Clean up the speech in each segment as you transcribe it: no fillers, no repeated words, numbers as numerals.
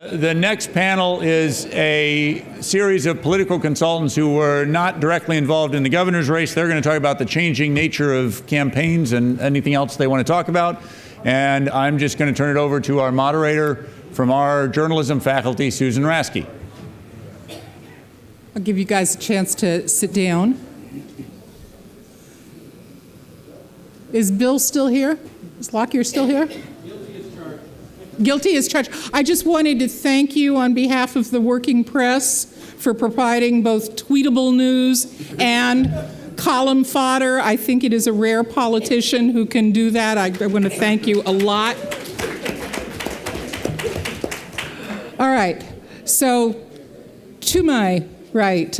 The next panel is a series of political consultants who were not directly involved in the governor's race. They're going to talk about the changing nature of campaigns and anything else they want to talk about. And I'm just going to turn it over to our moderator from our journalism faculty, Susan Rasky. I'll give you guys a chance to sit down. Is Bill still here? Is Lockyer still here? Guilty as charged. I just wanted to thank you on behalf of the working press for providing both tweetable news and column fodder. I think it is a rare politician who can do that. I want to thank you a lot. All right. So, to my right,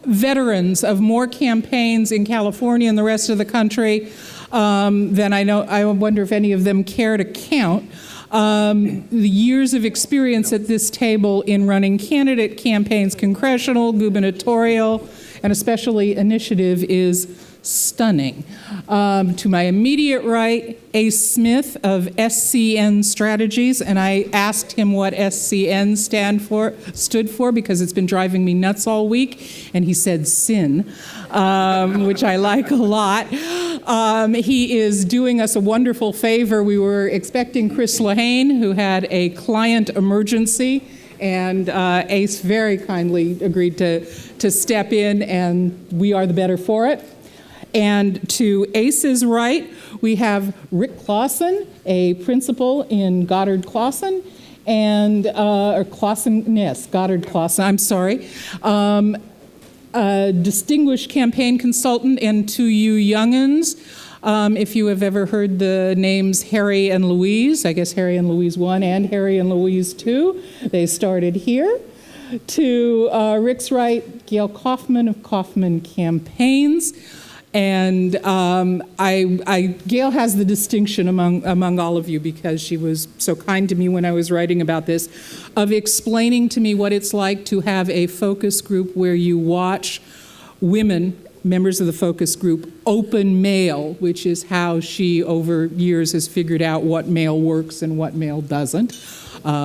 veterans of more campaigns in California and the rest of the country than I know. I wonder if any of them care to count. The years of experience at this table in running candidate campaigns, congressional, gubernatorial, and especially initiative is stunning. To my immediate right, Ace Smith of SCN Strategies, and I asked him what SCN stood for because it's been driving me nuts all week, and he said sin, which I like a lot. He is doing us a wonderful favor. We were expecting Chris Lehane, who had a client emergency, and Ace very kindly agreed to step in, and we are the better for it. And to Ace's right, we have Rick Claussen, a principal in Goddard-Claussen, and or Claussen, yes, Goddard-Claussen, I'm sorry. A distinguished campaign consultant, and to you young'uns, if you have ever heard the names Harry and Louise, I guess Harry and Louise 1 and Harry and Louise 2, they started here. To Rick's right, Gale Kaufman of Kaufman Campaigns. And Gale has the distinction among all of you, because she was so kind to me when I was writing about this, of explaining to me what it's like to have a focus group where you watch women, members of the focus group, open mail, which is how she over years has figured out what mail works and what mail doesn't.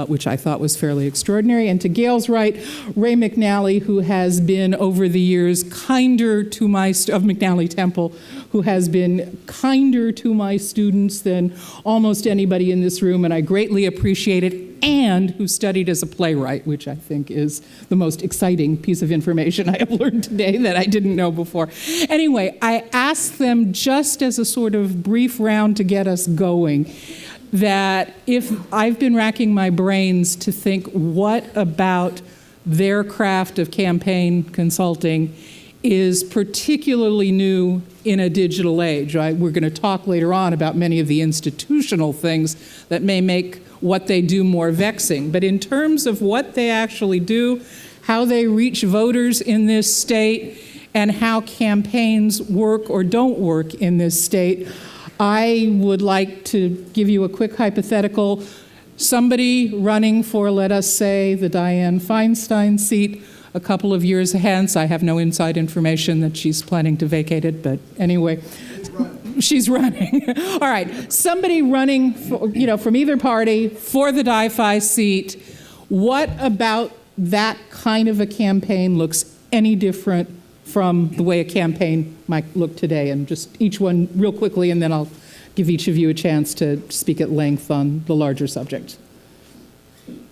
Which I thought was fairly extraordinary. And to Gale's right, Ray McNally, who has been over the years kinder to of McNally Temple, who has been kinder to my students than almost anybody in this room, and I greatly appreciate it, and who studied as a playwright, which I think is the most exciting piece of information I have learned today that I didn't know before. Anyway, I asked them just as a sort of brief round to get us going, that if I've been racking my brains to think what about their craft of campaign consulting is particularly new in a digital age. Right? We're going to talk later on about many of the institutional things that may make what they do more vexing. But in terms of what they actually do, how they reach voters in this state, and how campaigns work or don't work in this state, I would like to give you a quick hypothetical. Somebody running for, let us say, the Dianne Feinstein seat a couple of years hence. I have no inside information that she's planning to vacate it, but anyway, she's running. All right, somebody running for, from either party for the DiFi seat. What about that kind of a campaign looks any different from the way a campaign might look today? And just each one real quickly, and then I'll give each of you a chance to speak at length on the larger subject.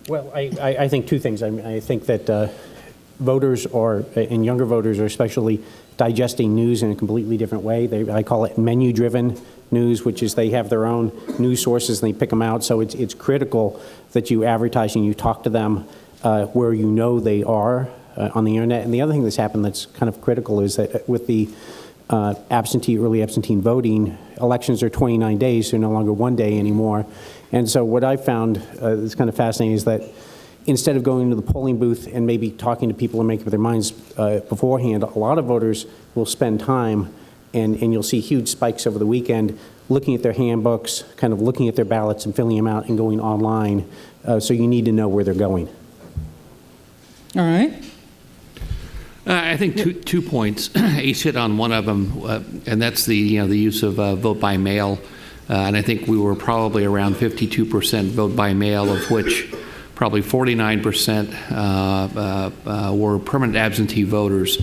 Well, I think two things. I think that voters and younger voters are especially digesting news in a completely different way. I call it menu-driven news, which is they have their own news sources and they pick them out. So it's critical that you advertise and you talk to them where you know they are on the internet. And the other thing that's happened that's kind of critical is that with the early absentee voting, elections are 29 days, they're no longer 1 day anymore. And so what I found is kind of fascinating is that instead of going to the polling booth and maybe talking to people and making up their minds beforehand, a lot of voters will spend time, and you'll see huge spikes over the weekend, looking at their handbooks, kind of looking at their ballots and filling them out and going online. So you need to know where they're going. All right. I think two points. Ace hit on one of them, and that's the use of vote by mail. And I think we were probably around 52% vote by mail, of which probably 49% were permanent absentee voters.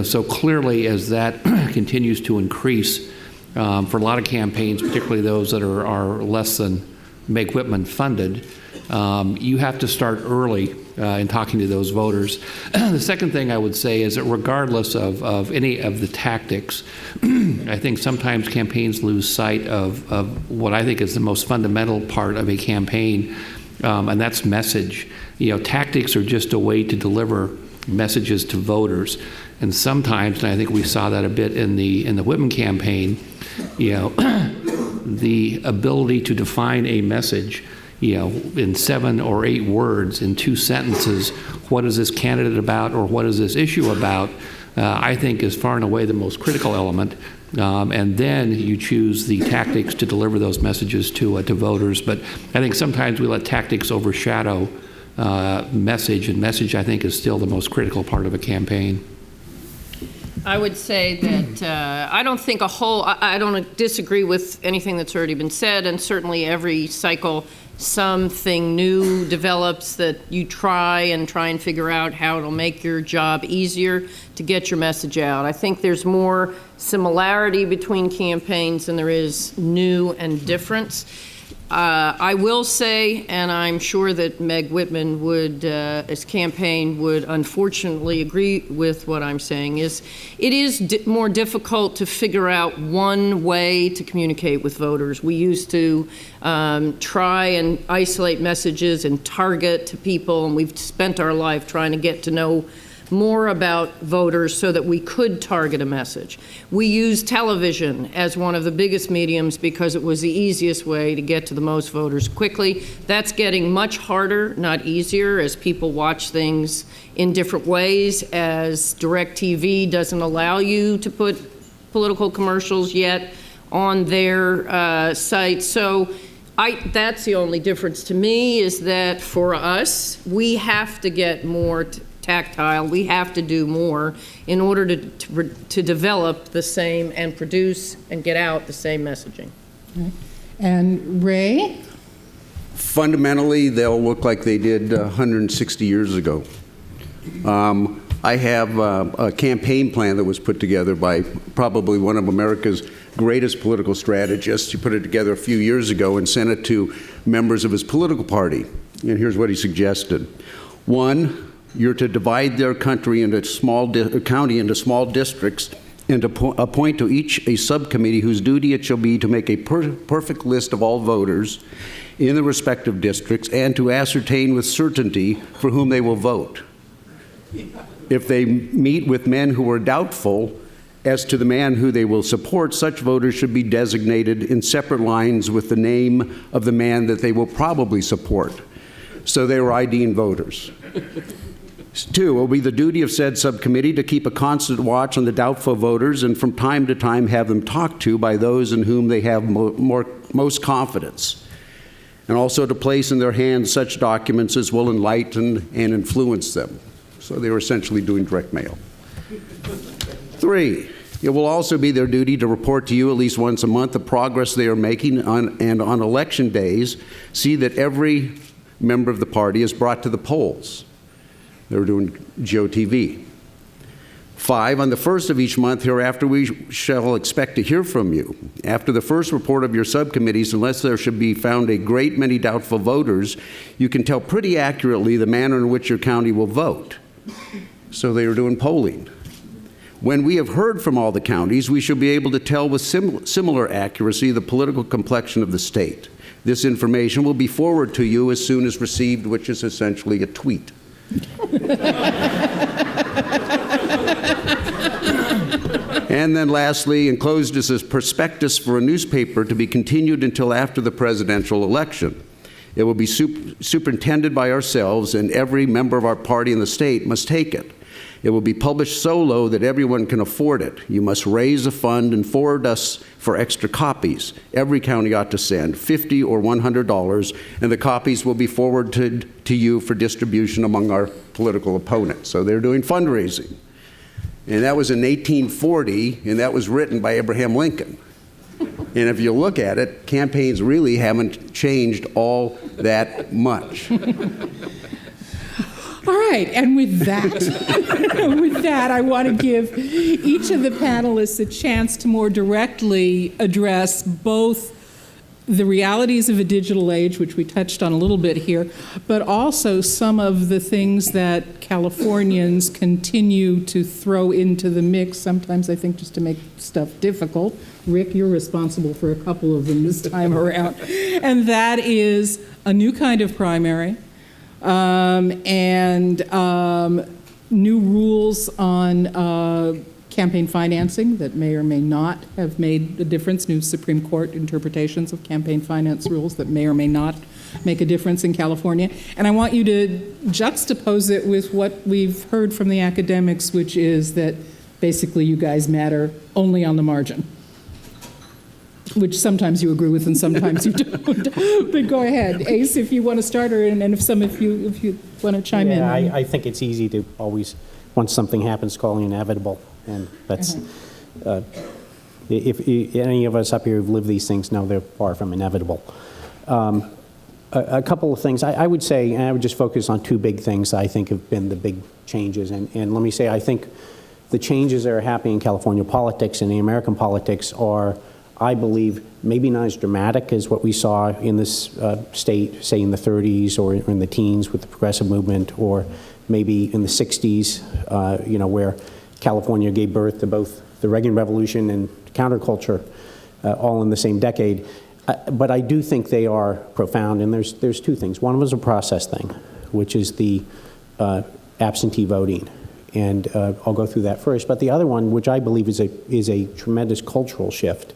So clearly, as that continues to increase for a lot of campaigns, particularly those that are less than Meg Whitman funded, you have to start early in talking to those voters. The second thing I would say is that regardless of any of the tactics, I think sometimes campaigns lose sight of what I think is the most fundamental part of a campaign, and that's message. Tactics are just a way to deliver messages to voters, and sometimes, and I think we saw that a bit in the Whitman campaign, the ability to define a message, in 7 or 8 words, in 2 sentences, what is this candidate about or what is this issue about, I think is far and away the most critical element. And then you choose the tactics to deliver those messages to voters. But I think sometimes we let tactics overshadow message, and message, I think, is still the most critical part of a campaign. I would say that I don't disagree with anything that's already been said, and certainly every cycle something new develops that you try and figure out how it'll make your job easier to get your message out. I think there's more similarity between campaigns than there is new and difference. I will say, and I'm sure that Meg Whitman would, his campaign would unfortunately agree with what I'm saying, is it is more difficult to figure out one way to communicate with voters. We used to try and isolate messages and target to people, and we've spent our life trying to get to know more about voters so that we could target a message. We used television as one of the biggest mediums because it was the easiest way to get to the most voters quickly. That's getting much harder, not easier, as people watch things in different ways, as DirecTV doesn't allow you to put political commercials yet on their site. So that's the only difference to me, is that for us, we have to get more tactile. We have to do more in order to develop the same and produce and get out the same messaging. Okay. And Ray? Fundamentally, they'll look like they did 160 years ago. I have a campaign plan that was put together by probably one of America's greatest political strategists. He put it together a few years ago and sent it to members of his political party. And here's what he suggested. 1, you're to divide their country into county into small districts and appoint to each a subcommittee whose duty it shall be to make a perfect list of all voters in the respective districts and to ascertain with certainty for whom they will vote. If they meet with men who are doubtful as to the man who they will support, such voters should be designated in separate lines with the name of the man that they will probably support. So they were IDing voters. 2, it will be the duty of said subcommittee to keep a constant watch on the doubtful voters and from time to time have them talked to by those in whom they have most confidence, and also to place in their hands such documents as will enlighten and influence them. So they were essentially doing direct mail. 3, it will also be their duty to report to you at least once a month the progress they are making and on election days, see that every member of the party is brought to the polls. They were doing GOTV. 5, on the 1st of each month hereafter, we shall expect to hear from you. After the first report of your subcommittees, unless there should be found a great many doubtful voters, you can tell pretty accurately the manner in which your county will vote. So they were doing polling. When we have heard from all the counties, we shall be able to tell with similar accuracy the political complexion of the state. This information will be forwarded to you as soon as received, which is essentially a tweet. And then lastly, enclosed is a prospectus for a newspaper to be continued until after the presidential election. It will be superintended by ourselves, and every member of our party in the state must take it. It will be published so low that everyone can afford it. You must raise a fund and forward us for extra copies. Every county ought to send $50 or $100, and the copies will be forwarded to you for distribution among our political opponents. So they're doing fundraising. And that was in 1840, and that was written by Abraham Lincoln. And if you look at it, campaigns really haven't changed all that much. All right, and with that, I want to give each of the panelists a chance to more directly address both the realities of a digital age, which we touched on a little bit here, but also some of the things that Californians continue to throw into the mix, sometimes I think just to make stuff difficult. Rick, you're responsible for a couple of them this time around. And that is a new kind of primary, and new rules on campaign financing that may or may not have made a difference, new Supreme Court interpretations of campaign finance rules that may or may not make a difference in California. And I want you to juxtapose it with what we've heard from the academics, which is that basically you guys matter only on the margin, which sometimes you agree with and sometimes you don't. But go ahead, Ace, if you want to start, and if you want to chime in. I think it's easy to always, once something happens, call it inevitable. And that's, if any of us up here who've lived these things know they're far from inevitable. A couple of things, I would say, and I would just focus on two big things that I think have been the big changes. And let me say, I think the changes that are happening in California politics and the American politics are, I believe, maybe not as dramatic as what we saw in this state, say in the 30s or in the teens with the progressive movement, or maybe in the 60s, where California gave birth to both the Reagan Revolution and counterculture all in the same decade. But I do think they are profound, and there's two things. One was a process thing, which is the absentee voting. And I'll go through that first. But the other one, which I believe is a tremendous cultural shift,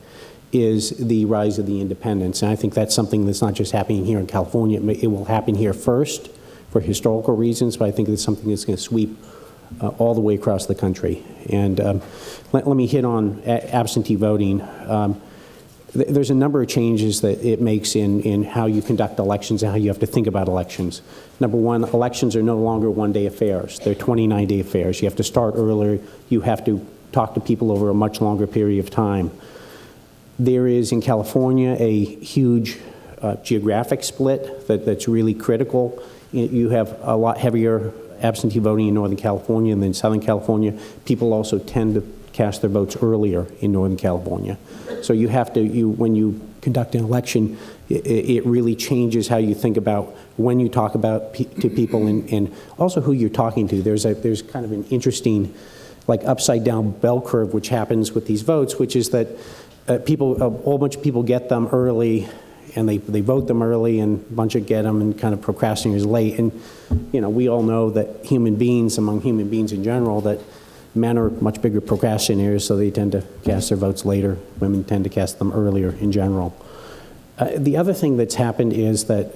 is the rise of the independents. And I think that's something that's not just happening here in California. It will happen here first for historical reasons, but I think it's something that's going to sweep all the way across the country. And let me hit on absentee voting. There's a number of changes that it makes in how you conduct elections and how you have to think about elections. Number one, elections are no longer one-day affairs. They're 29-day affairs. You have to start earlier. You have to talk to people over a much longer period of time. There is, in California, a huge geographic split that's really critical. You have a lot heavier absentee voting in Northern California than Southern California. People also tend to cast their votes earlier in Northern California. So you have to, when you conduct an election, it really changes how you think about when you talk about to people and also who you're talking to. There's kind of an interesting, like, upside down bell curve which happens with these votes, which is that a whole bunch of people get them early, and they vote them early, and a bunch of get them and kind of procrastinators late. And we all know that among human beings in general, that men are much bigger procrastinators, so they tend to cast their votes later. Women tend to cast them earlier in general. The other thing that's happened is that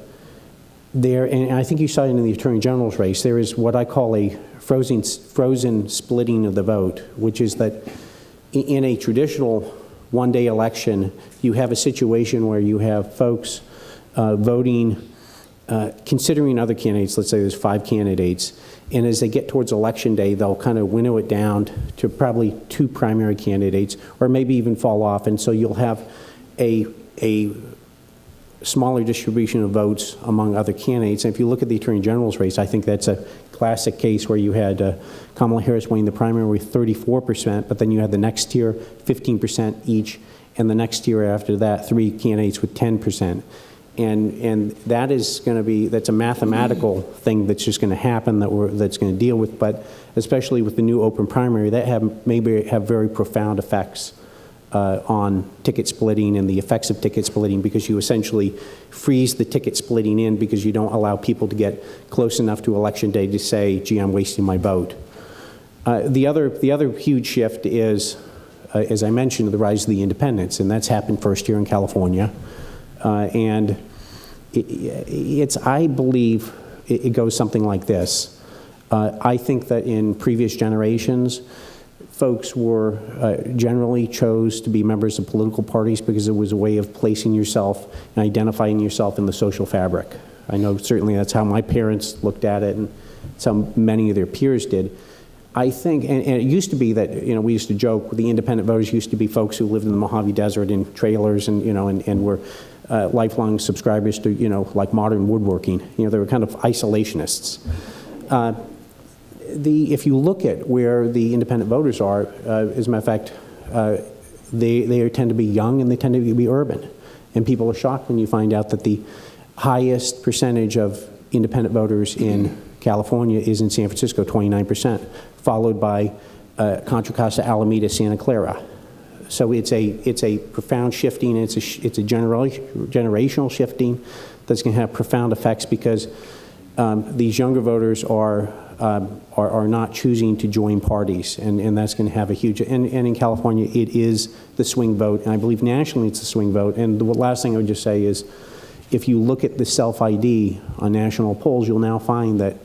and I think you saw it in the Attorney General's race, there is what I call a frozen splitting of the vote, which is that in a traditional one-day election, you have a situation where you have folks voting, considering other candidates. Let's say there's 5 candidates, and as they get towards election day, they'll kind of winnow it down to probably 2 primary candidates, or maybe even fall off, and so you'll have a smaller distribution of votes among other candidates. And if you look at the Attorney General's race, I think that's a classic case where you had Kamala Harris winning the primary with 34%, but then you had the next tier 15% each, and the next tier after that 3 candidates with 10%. And that is going to be, that's a mathematical thing that's just going to happen that's going to deal with, but especially with the new open primary, that maybe have very profound effects on ticket splitting and the effects of ticket splitting, because you essentially freeze the ticket splitting in because you don't allow people to get close enough to election day to say, gee, I'm wasting my vote. The other huge shift is, as I mentioned, the rise of the independents, and that's happened first here in California. And I believe it goes something like this. I think that in previous generations, folks generally chose to be members of political parties because it was a way of placing yourself and identifying yourself in the social fabric. I know certainly that's how my parents looked at it, and so many of their peers did. I think, and it used to be that, we used to joke, the independent voters used to be folks who lived in the Mojave Desert in trailers and, and were lifelong subscribers to, like modern woodworking. They were kind of isolationists. if you look at where the independent voters are, as a matter of fact, they tend to be young and they tend to be urban. And people are shocked when you find out that the highest percentage of independent voters in California is in San Francisco, 29%, followed by Contra Costa, Alameda, Santa Clara. So it's a profound shifting, and it's a generational shifting that's going to have profound effects, because these younger voters are not choosing to join parties, and that's going to have a huge, and in California it is the swing vote, and I believe nationally it's the swing vote. And the last thing I would just say is, if you look at the self-ID on national polls, you'll now find that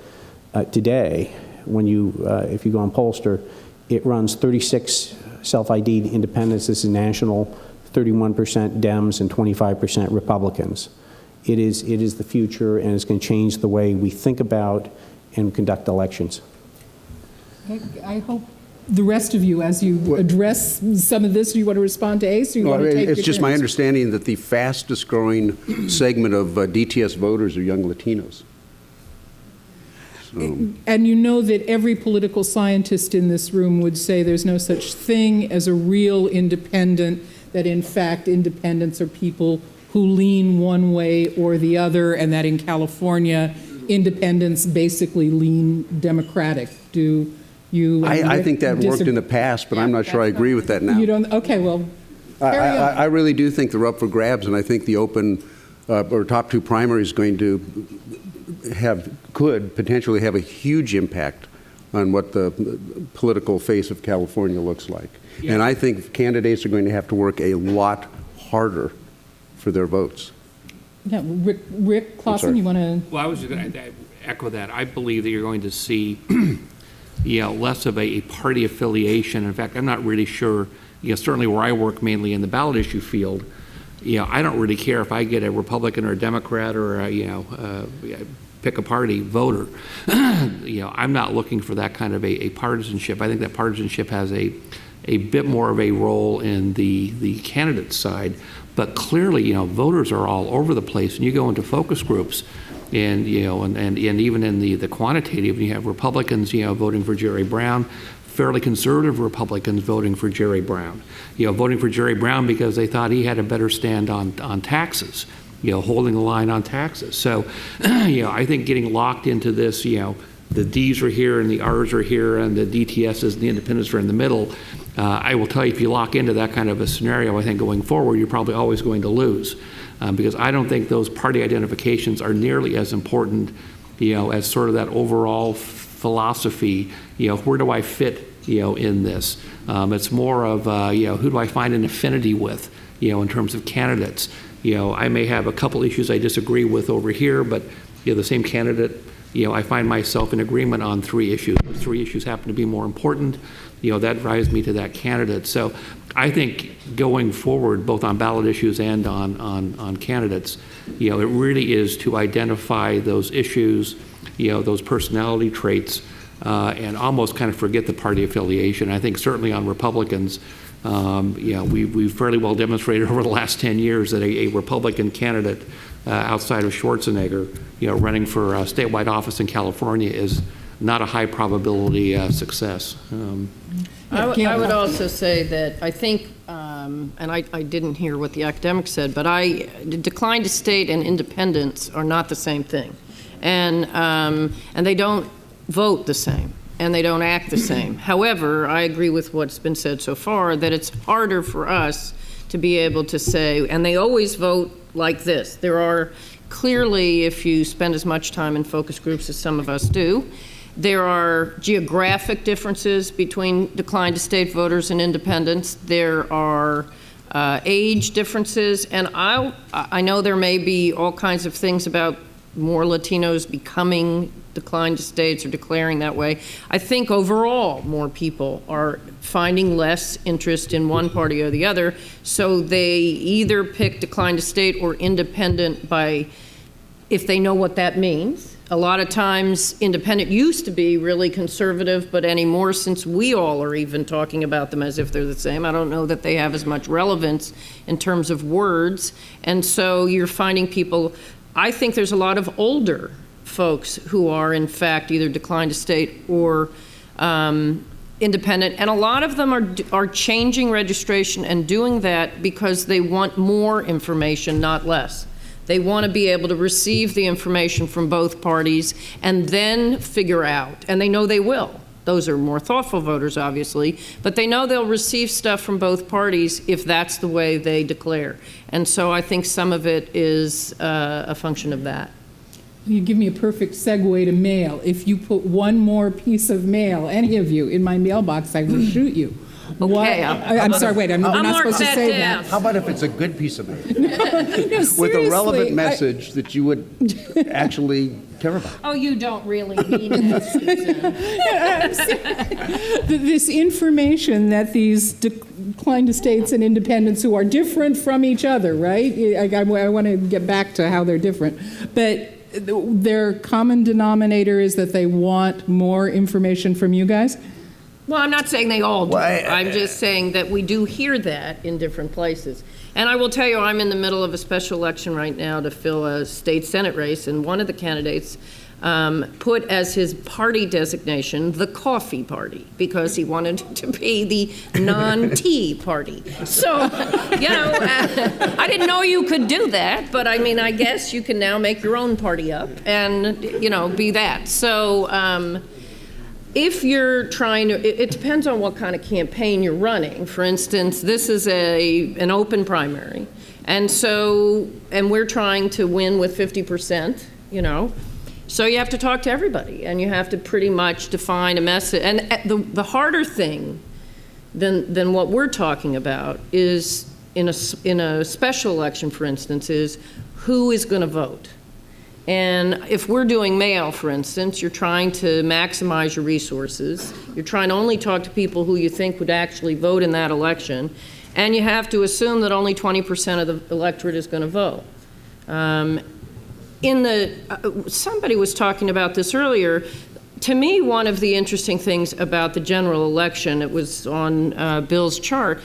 today, when if you go on Pollster, it runs 36 self-ID'd independents. This is national, 31% Dems and 25% Republicans. It is the future, and it's going to change the way we think about and conduct elections. I hope the rest of you, as you address some of this, do you want to respond to Ace, or you want to take It's your just my turns? understanding that the fastest growing segment of DTS voters are young Latinos. And you know that every political scientist in this room would say there's no such thing as a real independent, that in fact independents are people who lean one way or the other, and that in California, independents basically lean Democratic. Do you? I think that worked in the past, but I'm not sure I agree with that now. You don't? Okay, well, carry on. I really do think they're up for grabs, and I think the open or top two primary is going to could potentially have a huge impact on what the political face of California looks like. Yeah. And I think candidates are going to have to work a lot harder for their votes. Yeah, Rick Claussen, you want to? Well, I was going to echo that. I believe that you're going to see, less of a party affiliation. In fact, I'm not really sure. Certainly where I work, mainly in the ballot issue field, I don't really care if I get a Republican or a Democrat or pick a party voter. I'm not looking for that kind of a partisanship. I think that partisanship has a bit more of a role in the candidate side. But clearly, voters are all over the place, and you go into focus groups, and and even in the quantitative, you have Republicans, voting for Jerry Brown, fairly conservative Republicans voting for Jerry Brown, voting for Jerry Brown because they thought he had a better stand on taxes, holding the line on taxes. So, I think getting locked into this, the D's are here and the R's are here and the DTS's and the independents are in the middle. I will tell you, if you lock into that kind of a scenario, I think going forward, you're probably always going to lose, because I don't think those party identifications are nearly as important, as sort of that overall philosophy. Where do I fit, in this? It's more of, who do I find an affinity with, in terms of candidates. I may have a couple issues I disagree with over here, but the same candidate, I find myself in agreement on 3 issues. Those 3 issues happen to be more important. That drives me to that candidate. So I think going forward, both on ballot issues and on candidates, it really is to identify those issues, those personality traits, and almost kind of forget the party affiliation. I think certainly on Republicans, we've fairly well demonstrated over the last 10 years that a Republican candidate outside of Schwarzenegger, running for a statewide office in California is not a high probability success. I would also say that I think, and I didn't hear what the academic said, but decline to state and independence are not the same thing, and they don't vote the same, and they don't act the same. However, I agree with what's been said so far, that it's harder for us to be able to say, and they always vote like this. There are clearly, if you spend as much time in focus groups as some of us do, there are geographic differences between declined to state voters and independents. There are age differences, and I know there may be all kinds of things about more Latinos becoming declined to states or declaring that way. I think overall more people are finding less interest in one party or the other, so they either pick declined to state or independent if they know what that means. A lot of times independent used to be really conservative, but anymore, since we all are even talking about them as if they're the same, I don't know that they have as much relevance in terms of words. And so you're finding people, I think there's a lot of older folks who are in fact either declined to state or independent, and a lot of them are changing registration and doing that because they want more information, not less. They want to be able to receive the information from both parties and then figure out, and they know they will. Those are more thoughtful voters, obviously, but they know they'll receive stuff from both parties if that's the way they declare. And so I think some of it is a function of that. You give me a perfect segue to mail. If you put one more piece of mail, any of you, in my mailbox, I will shoot you. Okay, I'm sorry, wait, we're not mark supposed to that say down. that. How about if it's a good piece of mail? No, With a relevant seriously, message that you would actually care about? Oh, you don't really mean it, Susan. This information that these declined estates and independents who are different from each other, right? I want to get back to how they're different. But their common denominator is that they want more information from you guys? Well, I'm not saying they all do. Well, I'm just saying that we do hear that in different places. And I will tell you, I'm in the middle of a special election right now to fill a state Senate race, and one of the candidates put as his party designation the coffee party because he wanted it to be the non-tea party. So, you know, I didn't know you could do that, but I mean, I guess you can now make your own party up and, you know, be that. So, if you're trying to, it depends on what kind of campaign you're running. For instance, this is an open primary. And so, and we're trying to win with 50%, you know. So you have to talk to everybody and you have to pretty much define a message. And the harder thing than what we're talking about is in a special election, for instance, is who is going to vote. And if we're doing mail, for instance, you're trying to maximize your resources. You're trying to only talk to people who you think would actually vote in that election. And you have to assume that only 20% of the electorate is going to vote. Somebody was talking about this earlier. To me, one of the interesting things about the general election, it was on Bill's chart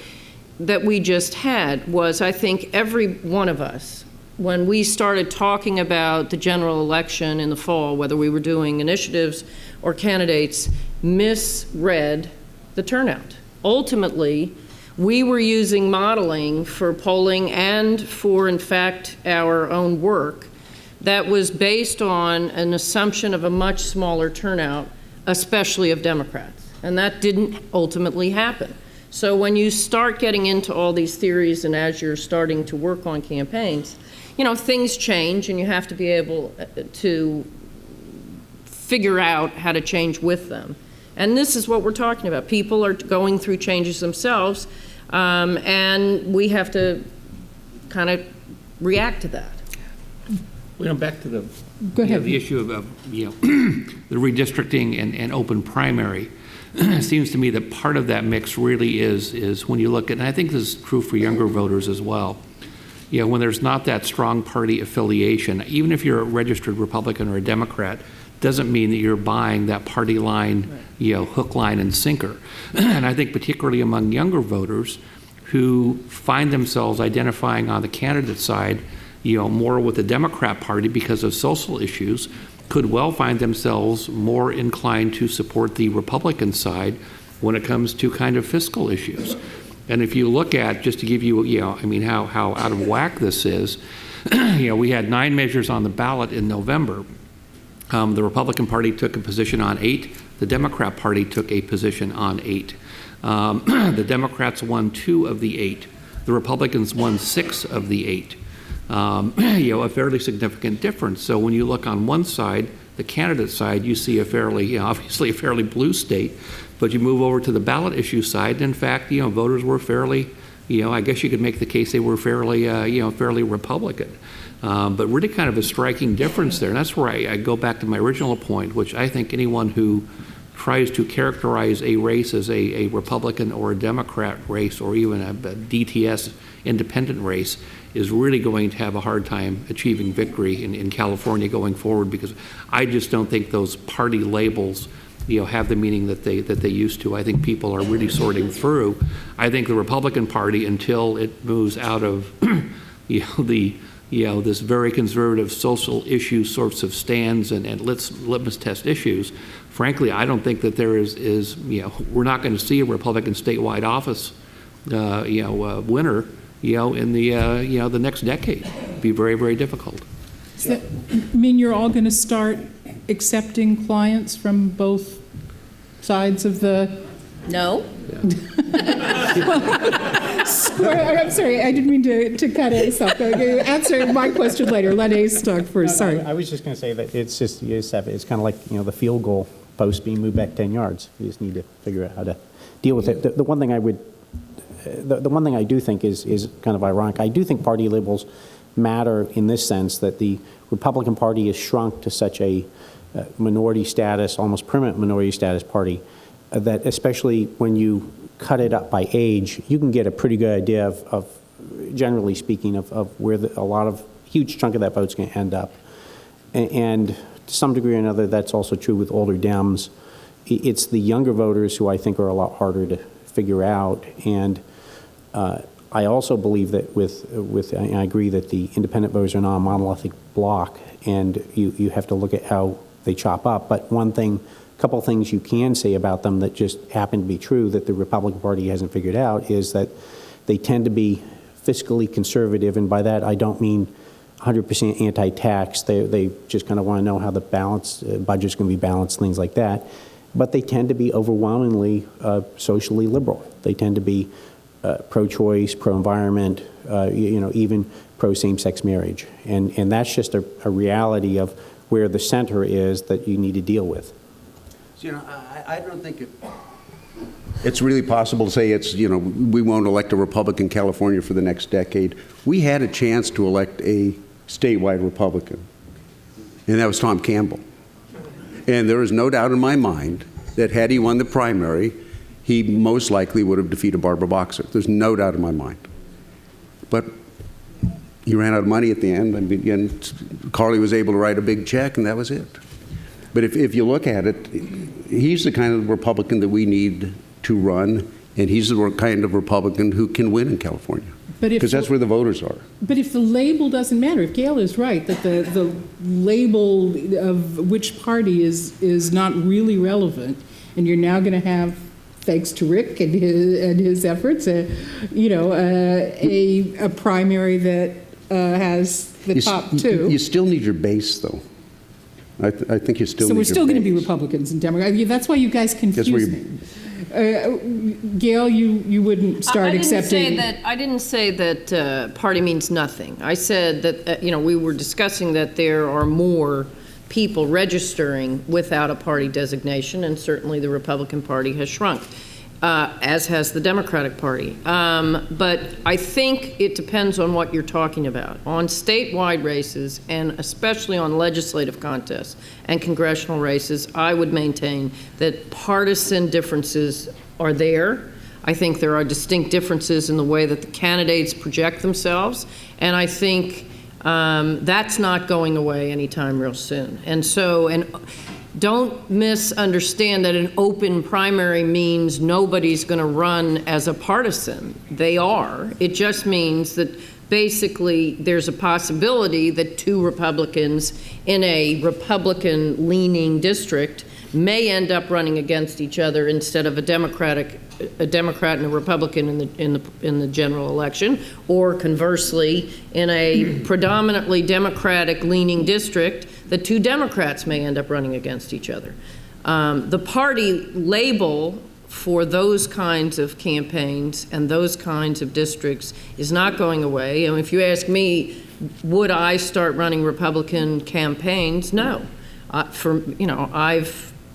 that we just had, was I think every one of us, when we started talking about the general election in the fall, whether we were doing initiatives or candidates, misread the turnout. Ultimately, we were using modeling for polling and for, in fact, our own work that was based on an assumption of a much smaller turnout, especially of Democrats. And that didn't ultimately happen. So when you start getting into all these theories and as you're starting to work on campaigns, you know, things change and you have to be able to figure out how to change with them. And this is what we're talking about. People are going through changes themselves, and we have to kind of react to that. Well, back to the, Go ahead. the issue of the redistricting and open primary. It seems to me that part of that mix really is when you look at, and I think this is true for younger voters as well, you know, when there's not that strong party affiliation, even if you're a registered Republican or a Democrat, doesn't mean that you're buying that party line, right, you know, hook, line, and sinker. And I think particularly among younger voters who find themselves identifying on the candidate side, you know, more with the Democrat Party because of social issues, could well find themselves more inclined to support the Republican side when it comes to kind of fiscal issues. And if you look at, just to give you, you know, I mean, how out of whack this is, you know, we had 9 measures on the ballot in November. The Republican Party took a position on 8. The Democrat Party took a position on 8. The Democrats won 2 of the 8. The Republicans won 6 of the 8. You know, a fairly significant difference. So when you look on one side, the candidate side, you see a fairly, you know, obviously a fairly blue state, but you move over to the ballot issue side, and in fact, you know, voters were fairly, you know, I guess you could make the case they were fairly, you know, fairly Republican. But really kind of a striking difference there. And that's where I go back to my original point, which I think anyone who tries to characterize a race as a Republican or a Democrat race or even a DTS independent race is really going to have a hard time achieving victory in California going forward, because I just don't think those party labels, you know, have the meaning that they used to. I think people are really sorting through. I think the Republican Party, until it moves out of you know, the this very conservative social issue sorts of stands and litmus test issues, frankly, I don't think that there is we're not going to see a Republican statewide office, winner, in the next decade. It'd be very, very difficult. Does that mean you're all going to start accepting clients from both sides of the... No? I'm sorry, I didn't mean to cut Ace off. Answer my question later. Let Ace talk first. Sorry. I was just going to say that it's just, it's kind of like, the field goal post being moved back 10 yards. You just need to figure out how to deal with it. The one thing I would, the one thing I do think is kind of ironic. I do think party labels matter in this sense that the Republican Party has shrunk to such a minority status, almost permanent minority status party, that especially when you cut it up by age, you can get a pretty good idea of generally speaking, of where huge chunk of that vote's going to end up. And to some degree or another, that's also true with older Dems. It's the younger voters who I think are a lot harder to figure out. And I also believe that I agree that the independent voters are not a monolithic block, and you have to look at how they chop up. But couple of things you can say about them that just happen to be true that the Republican Party hasn't figured out is that they tend to be fiscally conservative, and by that I don't mean 100% anti-tax. They just kind of want to know how the budget's going to be balanced, things like that. But they tend to be overwhelmingly socially liberal. They tend to be pro-choice, pro-environment, even pro-same-sex marriage. And that's just a reality of where the center is that you need to deal with. I don't think it's really possible to say we won't elect a Republican in California for the next decade. We had a chance to elect a statewide Republican, and that was Tom Campbell. And there is no doubt in my mind that had he won the primary, he most likely would have defeated Barbara Boxer. There's no doubt in my mind. But he ran out of money at the end, and Carly was able to write a big check, and that was it. But if you look at it, he's the kind of Republican that we need to run, and he's the kind of Republican who can win in California. Because that's where the voters are. But if the label doesn't matter, if Gale is right, that the label of which party is not really relevant, and you're now going to have, thanks to Rick and his efforts, a primary that has the top two. You still need your base, though. I think you still need your base. So we're still going to be Republicans and Democrats. That's why you guys confuse me. Gale, you wouldn't start accepting. I didn't say that party means nothing. I said that we were discussing that there are more people registering without a party designation, and certainly the Republican Party has shrunk, as has the Democratic Party. But I think it depends on what you're talking about. On statewide races, and especially on legislative contests and congressional races, I would maintain that partisan differences are there. I think there are distinct differences in the way that the candidates project themselves, and I think that's not going away anytime real soon. And don't misunderstand that an open primary means nobody's going to run as a partisan. They are. It just means that basically there's a possibility that two Republicans in a Republican-leaning district may end up running against each other instead of a Democrat and a Republican in the general election, or conversely, in a predominantly Democratic-leaning district, the two Democrats may end up running against each other. The party label for those kinds of campaigns and those kinds of districts is not going away. And if you ask me, would I start running Republican campaigns? No.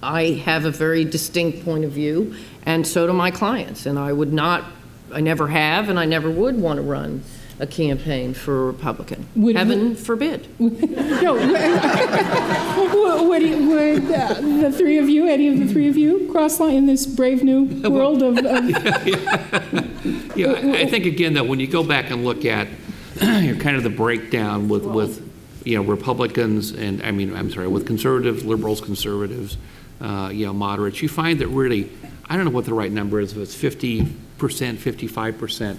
I have a very distinct point of view, and so do my clients. And I never have, and I never would want to run a campaign for a Republican. Heaven forbid. Would the three of you, any of the three of you, cross line in this brave new world of... Yeah, I think, again, that when you go back and look at kind of the breakdown with Republicans and, with conservatives, liberals, conservatives, moderates, you find that really, I don't know what the right number is, if it's 50%, 55%,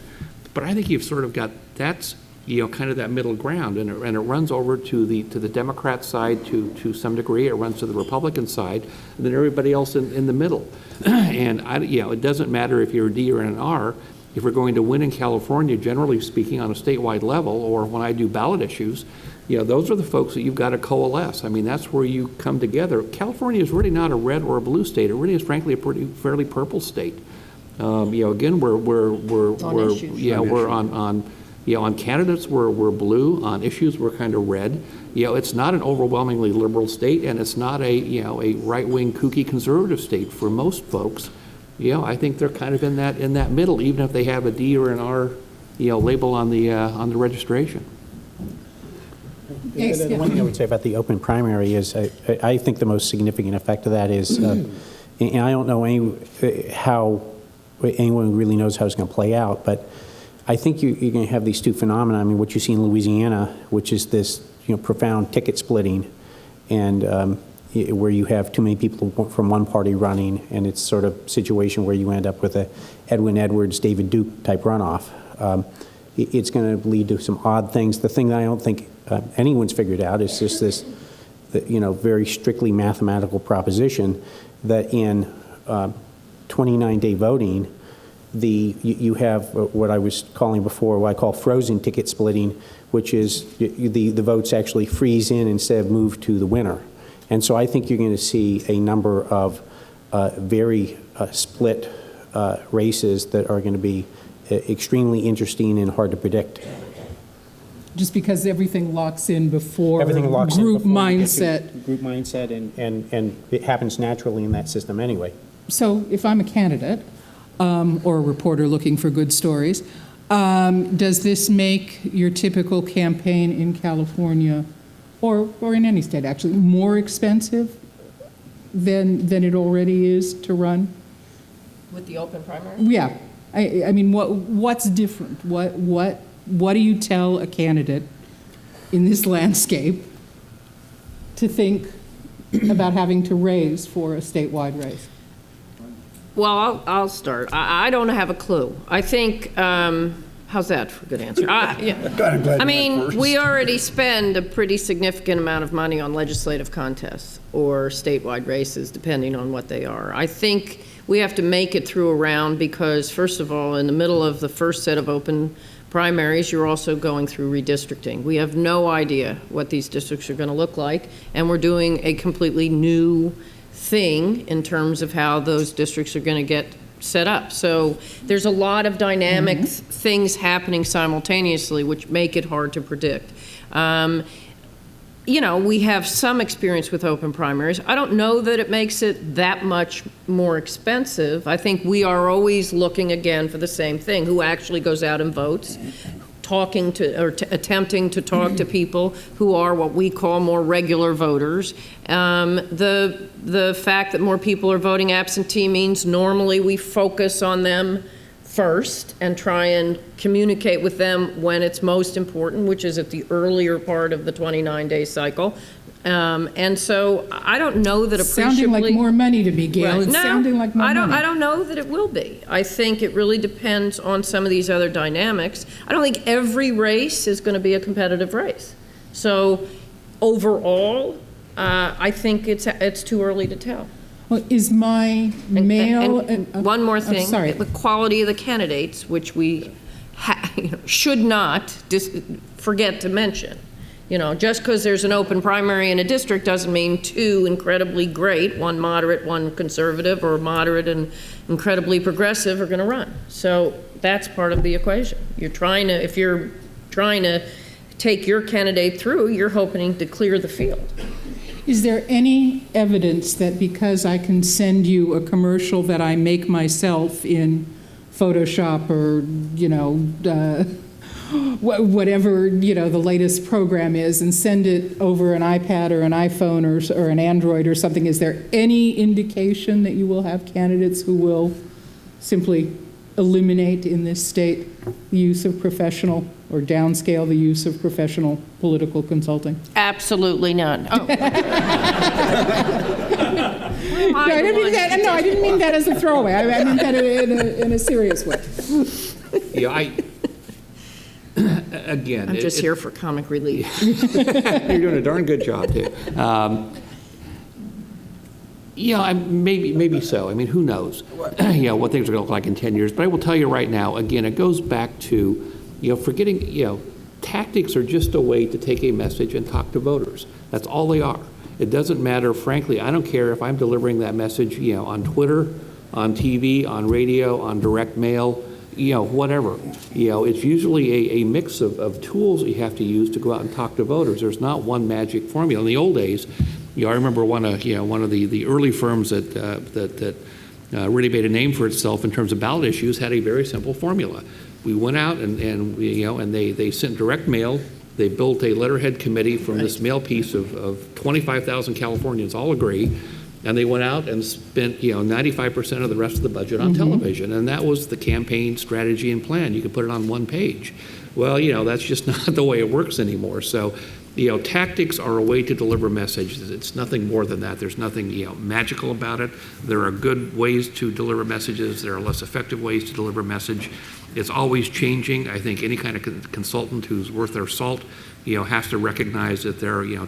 but I think you've sort of got, that's kind of that middle ground, and it runs over to the Democrat side to some degree. It runs to the Republican side, and then everybody else in the middle. And it doesn't matter if you're a D or an R. If we're going to win in California, generally speaking, on a statewide level, or when I do ballot issues, those are the folks that you've got to coalesce. I mean, that's where you come together. California is really not a red or a blue state. It really is, frankly, a fairly purple state. Again, we're on candidates we're blue, on issues we're kind of red. It's not an overwhelmingly liberal state, and it's not a right-wing kooky conservative state for most folks. I think they're kind of in that middle, even if they have a D or an R, label on the registration. The one thing I would say about the open primary is I think the most significant effect of that is, and I don't know how anyone really knows how it's going to play out, but I think you're going to have these two phenomena. I mean, what you see in Louisiana, which is this profound ticket splitting, and where you have too many people from one party running, and it's sort of situation where you end up with a Edwin Edwards, David Duke type runoff. It's going to lead to some odd things. The thing that I don't think anyone's figured out is just this, very strictly mathematical proposition that in 29-day voting, you have what I was calling before, what I call frozen ticket splitting, which is the votes actually freeze in instead of move to the winner. And so I think you're going to see a number of very split races that are going to be extremely interesting and hard to predict. Just because everything locks in before Everything locks group in before you get mindset. to group mindset, and it happens naturally in that system anyway. So if I'm a candidate or a reporter looking for good stories, does this make your typical campaign in California, or in any state actually, more expensive than it already is to run? With the open primary? Yeah. I mean, what's different? What do you tell a candidate in this landscape to think about having to raise for a statewide race? Well, I'll start. I don't have a clue. I think, how's that for a good answer? I mean, we already spend a pretty significant amount of money on legislative contests or statewide races, depending on what they are. I think we have to make it through a round because, first of all, in the middle of the first set of open primaries, you're also going through redistricting. We have no idea what these districts are going to look like, and we're doing a completely new thing in terms of how those districts are going to get set up. So there's a lot of dynamic things happening simultaneously, which make it hard to predict. We have some experience with open primaries. I don't know that it makes it that much more expensive. I think we are always looking again for the same thing, who actually goes out and votes, attempting to talk to people who are what we call more regular voters. The fact that more people are voting absentee means normally we focus on them first and try and communicate with them when it's most important, which is at the earlier part of the 29-day cycle. And so I don't know that appreciably... Sounding like more money to me, Gale. Right. It's sounding like more money. I don't know that it will be. I think it really depends on some of these other dynamics. I don't think every race is going to be a competitive race. So overall, I think it's too early to tell. Well, is my mail... And one more thing. sorry. The quality of the candidates, which we should not forget to mention. Just because there's an open primary in a district doesn't mean two incredibly great, one moderate, one conservative, or moderate and incredibly progressive are going to run. So that's part of the equation. If you're trying to take your candidate through, you're hoping to clear the field. Is there any evidence that because I can send you a commercial that I make myself in Photoshop or, whatever, the latest program is, and send it over an iPad or an iPhone or an Android or something, is there any indication that you will have candidates who will simply eliminate in this state the use of professional or downscale the use of professional political consulting? Absolutely none. Oh. I didn't mean that as a throwaway. I meant that in a serious way. Again, I'm just here for comic relief. You're doing a darn good job, too. Yeah, maybe so. I mean, who knows? What things are going to look like in 10 years. But I will tell you right now, again, it goes back to, forgetting, tactics are just a way to take a message and talk to voters. That's all they are. It doesn't matter, frankly, I don't care if I'm delivering that message, on Twitter, on TV, on radio, on direct mail, whatever. It's usually a mix of tools that you have to use to go out and talk to voters. There's not one magic formula. In the old days, I remember one of the early firms that really made a name for itself in terms of ballot issues had a very simple formula. We went out and they sent direct mail. They built a letterhead committee from this mail piece of 25,000 Californians all agree, and they went out and spent 95% of the rest of the budget on television, and that was the campaign strategy and plan. You could put it on one page. Well, that's just not the way it works anymore. So, tactics are a way to deliver messages. It's nothing more than that. There's nothing magical about it. There are good ways to deliver messages. There are less effective ways to deliver message. It's always changing. I think any kind of consultant who's worth their salt, has to recognize that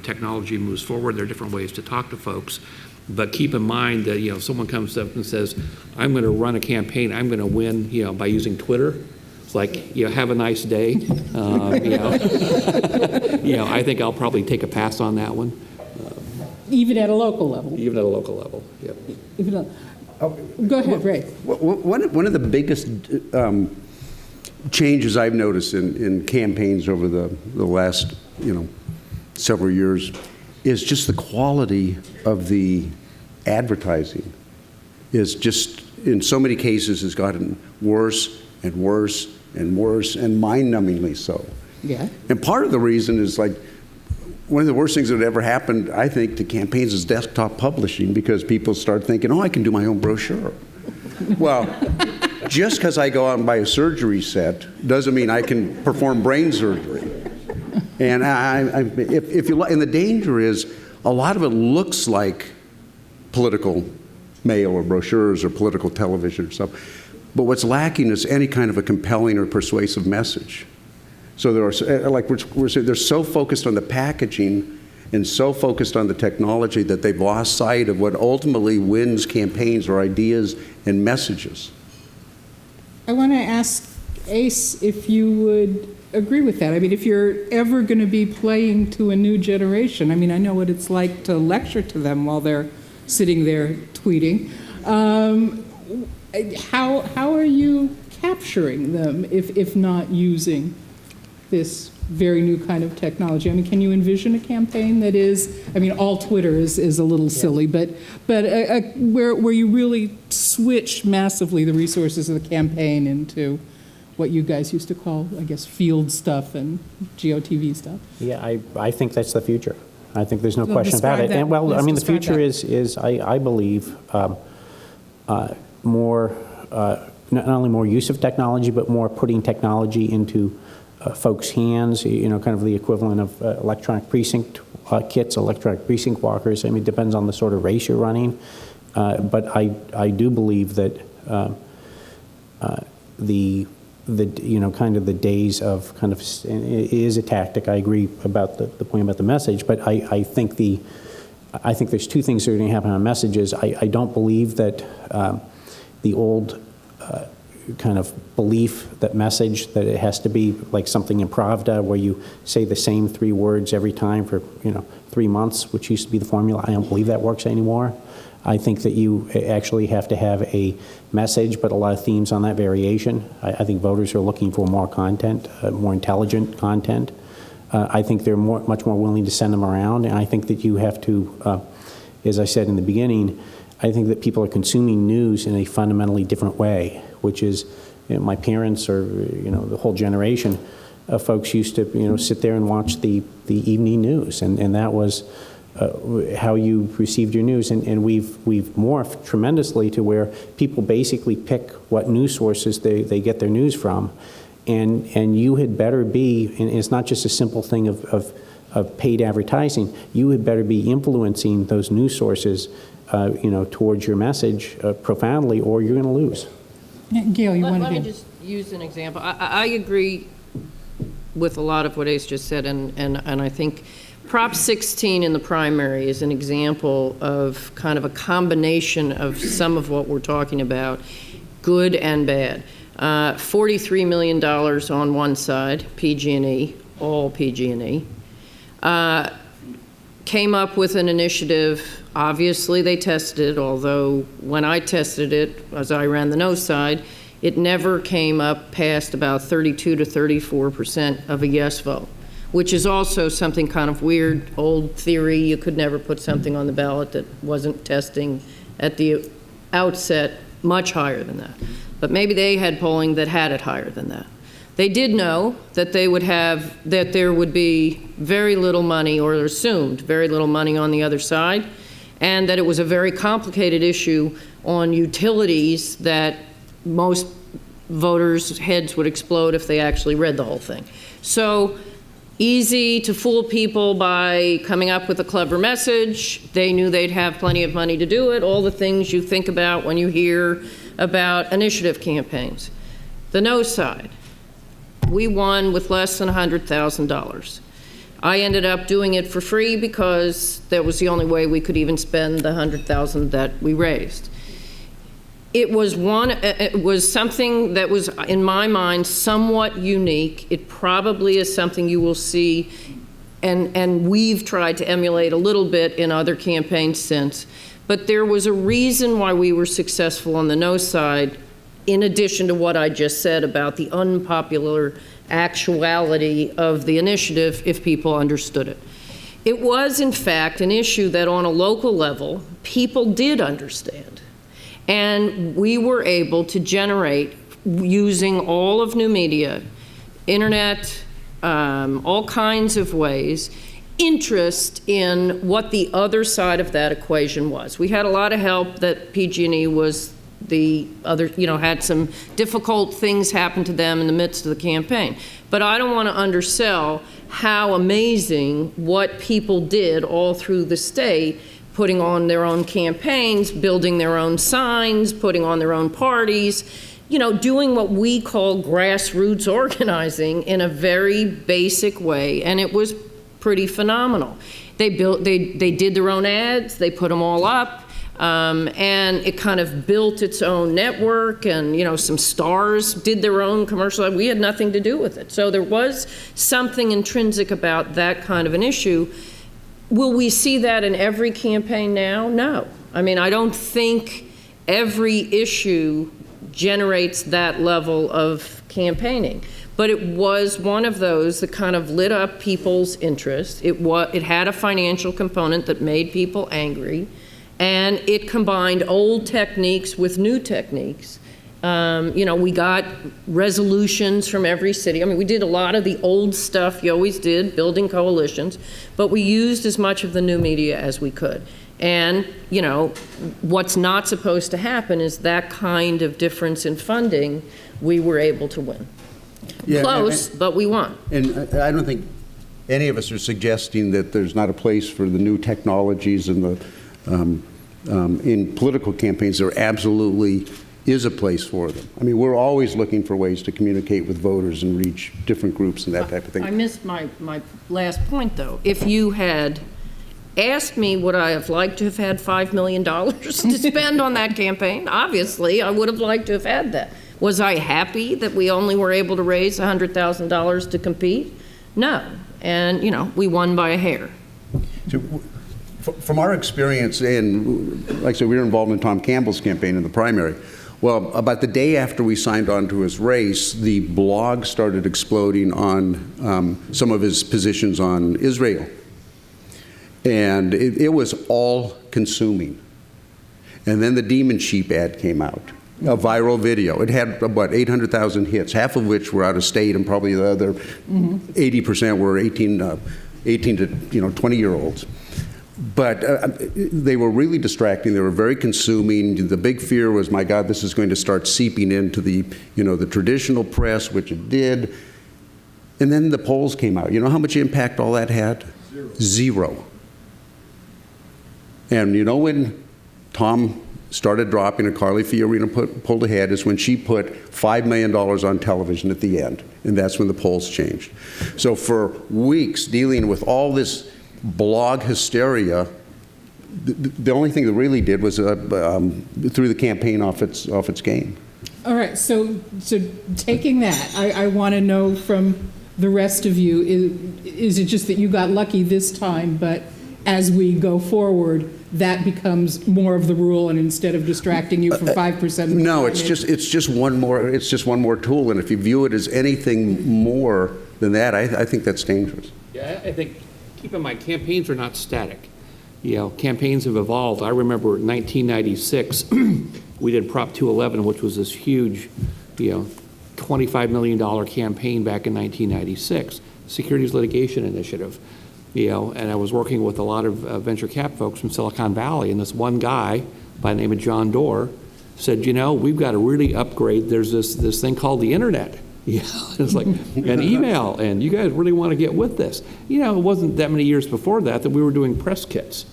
technology moves forward. There are different ways to talk to folks. But keep in mind that, if someone comes up and says, I'm going to run a campaign, I'm going to win, by using Twitter. It's like, have a nice day. I think I'll probably take a pass on that one. Even at a local level. Even at a local level, yeah. Go ahead, Ray. One of the biggest changes I've noticed in campaigns over the last, several years is just the quality of the advertising is just, in so many cases, has gotten worse and worse and worse, and mind-numbingly so. Yeah. And part of the reason is, like, one of the worst things that ever happened, I think, to campaigns is desktop publishing, because people start thinking, I can do my own brochure. Well, just because I go out and buy a surgery set doesn't mean I can perform brain surgery. And if you look, and the danger is, a lot of it looks like political mail or brochures or political television or stuff. But what's lacking is any kind of a compelling or persuasive message. So there are, like we're saying, they're so focused on the packaging and so focused on the technology that they've lost sight of what ultimately wins campaigns or ideas and messages. I want to ask Ace if you would agree with that. I mean, if you're ever going to be playing to a new generation, I mean, I know what it's like to lecture to them while they're sitting there tweeting. How are you capturing them if not using this very new kind of technology? I mean, can you envision a campaign that is, I mean, all Twitter is a little silly, but where you really switch massively the resources of the campaign into what you guys used to call, I guess, field stuff and GOTV stuff? Yeah, I think that's the future. I think there's no question about it. And well, I mean, the future is I believe, more, not only more use of technology, but more putting technology into folks' hands, kind of the equivalent of electronic precinct kits, electronic precinct walkers. I mean, it depends on the sort of race you're running. But I do believe that the kind of the days of kind of, it is a tactic. I agree about the point about the message, but I think there's two things that are going to happen on messages. I don't believe that the old kind of belief that message that it has to be like something in Pravda where you say the same 3 words every time for 3 months, which used to be the formula. I don't believe that works anymore. I think that you actually have to have a message, but a lot of themes on that variation. I think voters are looking for more content, more intelligent content. I think they're much more willing to send them around, and I think that you have to, as I said in the beginning, I think that people are consuming news in a fundamentally different way, which is, my parents or the whole generation of folks used to sit there and watch the evening news, and that was how you received your news, and we've morphed tremendously to where people basically pick what news sources they get their news from, and you had better be, and it's not just a simple thing of paid advertising, you had better be influencing those news sources towards your message profoundly, or you're going to lose. Gale, you want to Let me just use an example. I agree with a lot of what Ace just said, and I think Prop 16 in the primary is an example of kind of a combination of some of what we're talking about, good and bad. $43 million on one side, PG&E, all PG&E. Came up with an initiative. Obviously, they tested it, although when I tested it, as I ran the no side, it never came up past about 32 to 34% of a yes vote, which is also something kind of weird, old theory. You could never put something on the ballot that wasn't testing at the outset much higher than that. But maybe they had polling that had it higher than that. They did know that that there would be very little money, or assumed very little money on the other side, and that it was a very complicated issue on utilities that most voters' heads would explode if they actually read the whole thing. So easy to fool people by coming up with a clever message. They knew they'd have plenty of money to do it, all the things you think about when you hear about initiative campaigns. The no side. We won with less than $100,000. I ended up doing it for free because that was the only way we could even spend the $100,000 that we raised. It was something that was, in my mind, somewhat unique. It probably is something you will see, and we've tried to emulate a little bit in other campaigns since. But there was a reason why we were successful on the no side, in addition to what I just said about the unpopular actuality of the initiative, if people understood it. It was, in fact, an issue that on a local level, people did understand. And we were able to generate, using all of new media, internet, all kinds of ways, interest in what the other side of that equation was. We had a lot of help that PG&E was the other, had some difficult things happen to them in the midst of the campaign. But I don't want to undersell how amazing what people did all through the state, putting on their own campaigns, building their own signs, putting on their own parties, doing what we call grassroots organizing in a very basic way, and it was pretty phenomenal. They did their own ads, they put them all up, and it kind of built its own network, and some stars did their own commercial. We had nothing to do with it. So there was something intrinsic about that kind of an issue. Will we see that in every campaign now? No. I mean, I don't think every issue generates that level of campaigning. But it was one of those that kind of lit up people's interest. It had a financial component that made people angry, and it combined old techniques with new techniques. We got resolutions from every city. I mean, we did a lot of the old stuff you always did, building coalitions, but we used as much of the new media as we could. And, what's not supposed to happen is that kind of difference in funding, we were able to win. Yeah, close, but we won. And I don't think any of us are suggesting that there's not a place for the new technologies and the in political campaigns. There absolutely is a place for them. I mean, we're always looking for ways to communicate with voters and reach different groups and that type of thing. I missed my last point, though. If you had asked me would I have liked to have had $5 million to spend on that campaign, obviously I would have liked to have had that. Was I happy that we only were able to raise $100,000 to compete? No. And, we won by a hair. So, from our experience, and like I said, we were involved in Tom Campbell's campaign in the primary. Well, about the day after we signed on to his race, the blog started exploding on some of his positions on Israel. And it was all consuming. And then the Demon Sheep ad came out, a viral video. It had about 800,000 hits, half of which were out of state, and probably the other 80% were 18 to 20-year-olds. But they were really distracting. They were very consuming. The big fear was, my God, this is going to start seeping into the, the traditional press, which it did. And then the polls came out. You know how much impact all that had? Zero. And when Tom started dropping and Carly Fiorina pulled ahead is when she put $5 million on television at the end, and that's when the polls changed. So for weeks dealing with all this blog hysteria, the only thing that really did was threw the campaign off its game. All right, so taking that, I want to know from the rest of you, is it just that you got lucky this time, but as we go forward, that becomes more of the rule, and instead of distracting you for 5%? No, it's just one more tool, and if you view it as anything more than that, I think that's dangerous. Yeah, I think, keep in mind, campaigns are not static. Campaigns have evolved. I remember in 1996, we did Prop 211, which was this huge, $25 million campaign back in 1996, Securities Litigation Initiative. And I was working with a lot of venture cap folks from Silicon Valley, and this one guy by the name of John Doerr said, we've got to really upgrade. There's this thing called the internet. It's like an email, and you guys really want to get with this. It wasn't that many years before that we were doing press kits,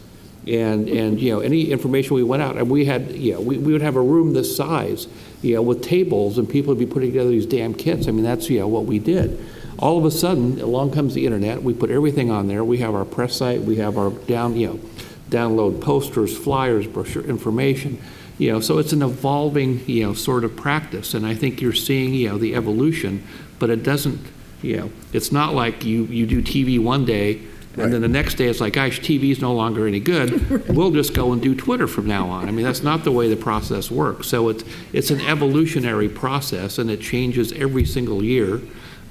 and any information we went out, and we had we would have a room this size, with tables, and people would be putting together these damn kits. I mean, that's what we did. All of a sudden, along comes the internet. We put everything on there. We have our press site. We have our download posters, flyers, brochure information. So it's an evolving, sort of practice, and I think you're seeing, the evolution, but it doesn't, it's not like you do TV one day, and then the next day it's like, gosh, TV is no longer any good. We'll just go and do Twitter from now on. I mean, that's not the way the process works. So it's an evolutionary process, and it changes every single year,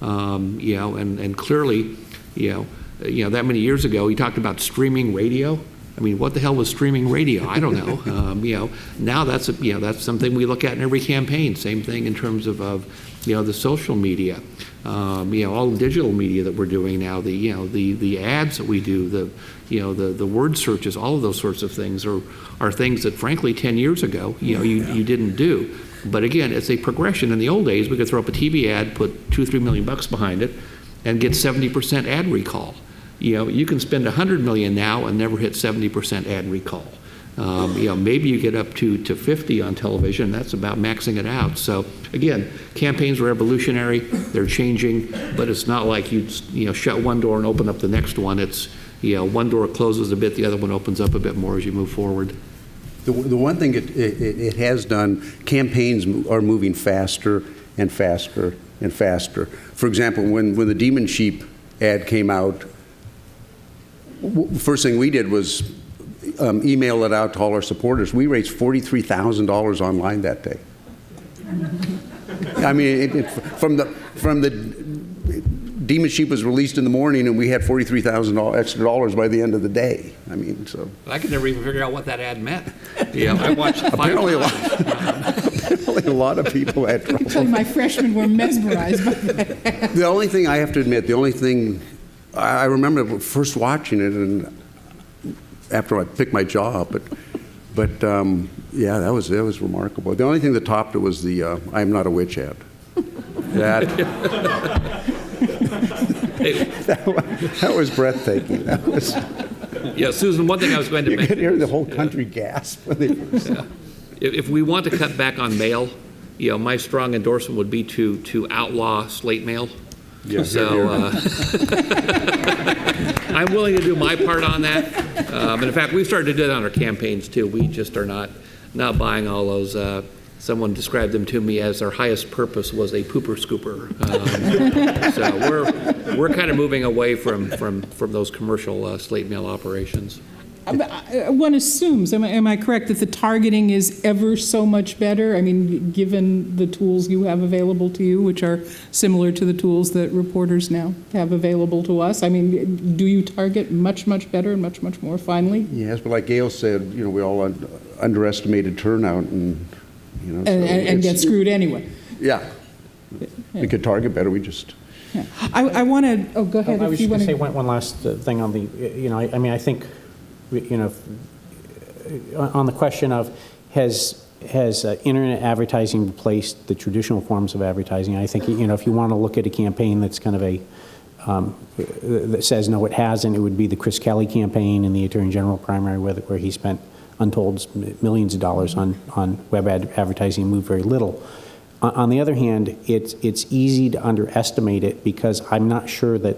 and clearly, that many years ago, you talked about streaming radio. I mean, what the hell was streaming radio? I don't know. Now that's something we look at in every campaign. Same thing in terms of the social media, all the digital media that we're doing now. The ads that we do, the word searches, all of those sorts of things are things that, frankly, 10 years ago, you didn't do. But again, it's a progression. In the old days, we could throw up a TV ad, put $2-3 million behind it, and get 70% ad recall. You can spend $100 million now and never hit 70% ad recall. Maybe you get up to 50 on television. That's about maxing it out. So again, campaigns are evolutionary. They're changing, but it's not like you shut one door and open up the next one. It's one door closes a bit, the other one opens up a bit more as you move forward. The one thing it has done, campaigns are moving faster and faster and faster. For example, when the Demon Sheep ad came out, first thing we did was email it out to all our supporters. We raised $43,000 online that day. I mean, from the Demon Sheep was released in the morning, and we had $43,000 extra dollars by the end of the day. I mean, so I could never even figure out what that ad meant. I watched it 5 times. Apparently, a lot of people had trouble. Actually, my freshmen were mesmerized by that. The only thing I have to admit, I remember first watching it, and after I picked my job, but yeah, that was remarkable. The only thing that topped it was the "I'm not a witch" ad. That was breathtaking. That was. Yeah, Susan. One thing I was going to you mention. could hear the whole country gasp when they first saw it. If we want to cut back on mail, my strong endorsement would be to outlaw slate mail. Yeah, so I'm willing to do my part on that. And in fact, we've started to do that on our campaigns too. We just are not buying all those. Someone described them to me as our highest purpose was a pooper scooper. So we're kind of moving away from those commercial slate mail operations. One assumes, am I correct, that the targeting is ever so much better? I mean, given the tools you have available to you, which are similar to the tools that reporters now have available to us, I mean, do you target much, much better and much, much more finely? Yes, but like Gale said, we all underestimated turnout, and and get screwed anyway. Yeah, we could target better. We just. Yeah. I want to. Oh, go ahead. I was just going to say one last thing on the. I mean, I think. On the question of has internet advertising replaced the traditional forms of advertising, I think if you want to look at a campaign that's kind of that says no, it hasn't, it would be the Chris Kelly campaign in the Attorney General primary, where he spent untold millions of dollars on web advertising and move very little. On the other hand, it's easy to underestimate it because I'm not sure that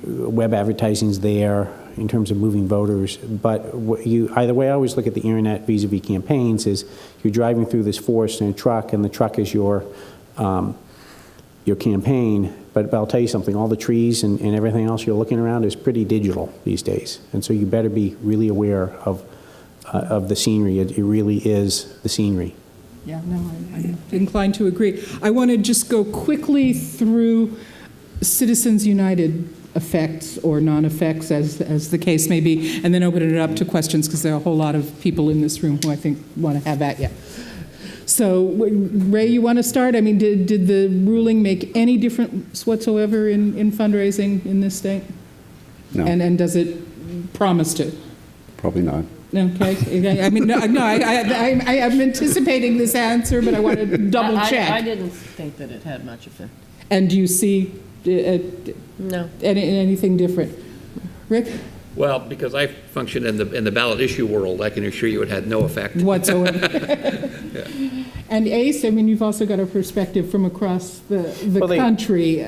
web advertising's there in terms of moving voters. But either way, I always look at the internet vis-a-vis campaigns is you're driving through this forest in a truck, and the truck is your campaign. But I'll tell you something, all the trees and everything else you're looking around is pretty digital these days. And so you better be really aware of the scenery. It really is the scenery. Yeah, no, I'm inclined to agree. I want to just go quickly through Citizens United effects or non-effects, as the case may be, and then open it up to questions, because there are a whole lot of people in this room who I think want to have at you. So, Ray, you want to start? I mean, did the ruling make any difference whatsoever in fundraising in this state? No. And does it promise to? Probably not. Okay. I mean, no. I'm anticipating this answer, but I want to double check. I didn't think that it had much effect. And do you see No. anything different, Rick? Well, because I function in the ballot issue world, I can assure you it had no effect Whatsoever. Yeah. And Ace, I mean, you've also got a perspective from across the Well, country.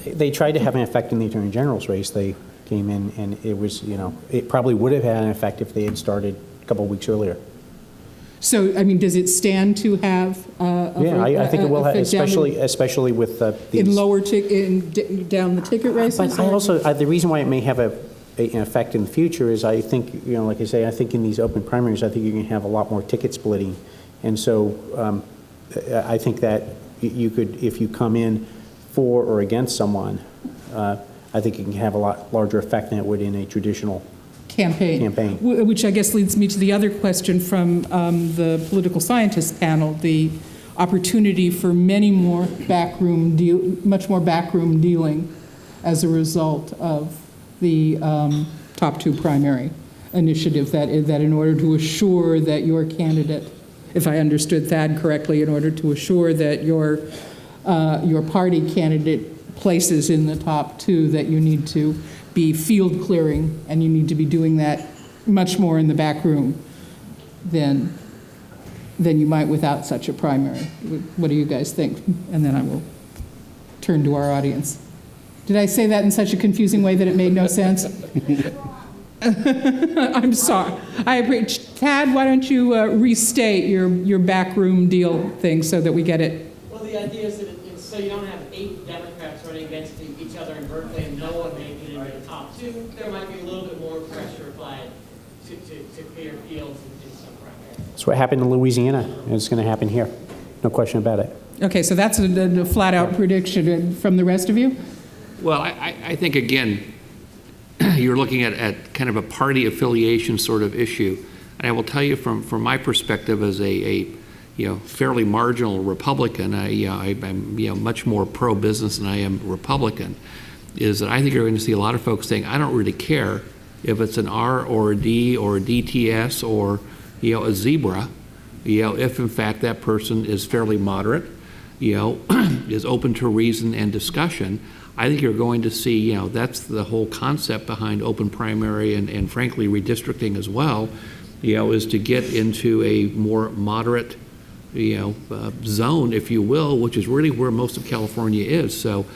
They tried to have an effect in the Attorney General's race. They came in, and it was, it probably would have had an effect if they had started a couple of weeks earlier. So, I mean, does it stand to have I think it will have, especially with these. In lower down the ticket races? But I also, the reason why it may have an effect in the future is I think, like I say, I think in these open primaries, I think you're going to have a lot more ticket splitting. And so I think that you could, if you come in for or against someone, I think it can have a lot larger effect than it would in a traditional campaign. Which I guess leads me to the other question from the political scientist panel, the opportunity for much more backroom dealing as a result of the top two primary initiative, that in order to assure that your candidate, if I understood Thad correctly, in order to assure that your party candidate places in the top two, that you need to be field clearing, and you need to be doing that much more in the back room than you might without such a primary. What do you guys think? And then I will turn to our audience. Did I say that in such a confusing way that it made no sense? I'm sorry. I agree. Tad, why don't you restate your backroom deal thing so that we get it? Well, the idea is that so you don't have 8 Democrats running against each other in Berkeley and no one making it into the top 2. There might be a little bit more pressure applied to clear fields in some primaries. That's what happened in Louisiana, and it's going to happen here. No question about it. Okay, so that's a flat-out prediction from the rest of you? Well, I think, again, you're looking at kind of a party affiliation sort of issue. And I will tell you from my perspective as a fairly marginal Republican, I'm much more pro-business than I am Republican, is that I think you're going to see a lot of folks saying, I don't really care if it's an R or a D or a DTS or a zebra, if in fact that person is fairly moderate, is open to reason and discussion. I think you're going to see, that's the whole concept behind open primary and frankly redistricting as well, is to get into a more moderate, zone, if you will, which is really where most of California is. So,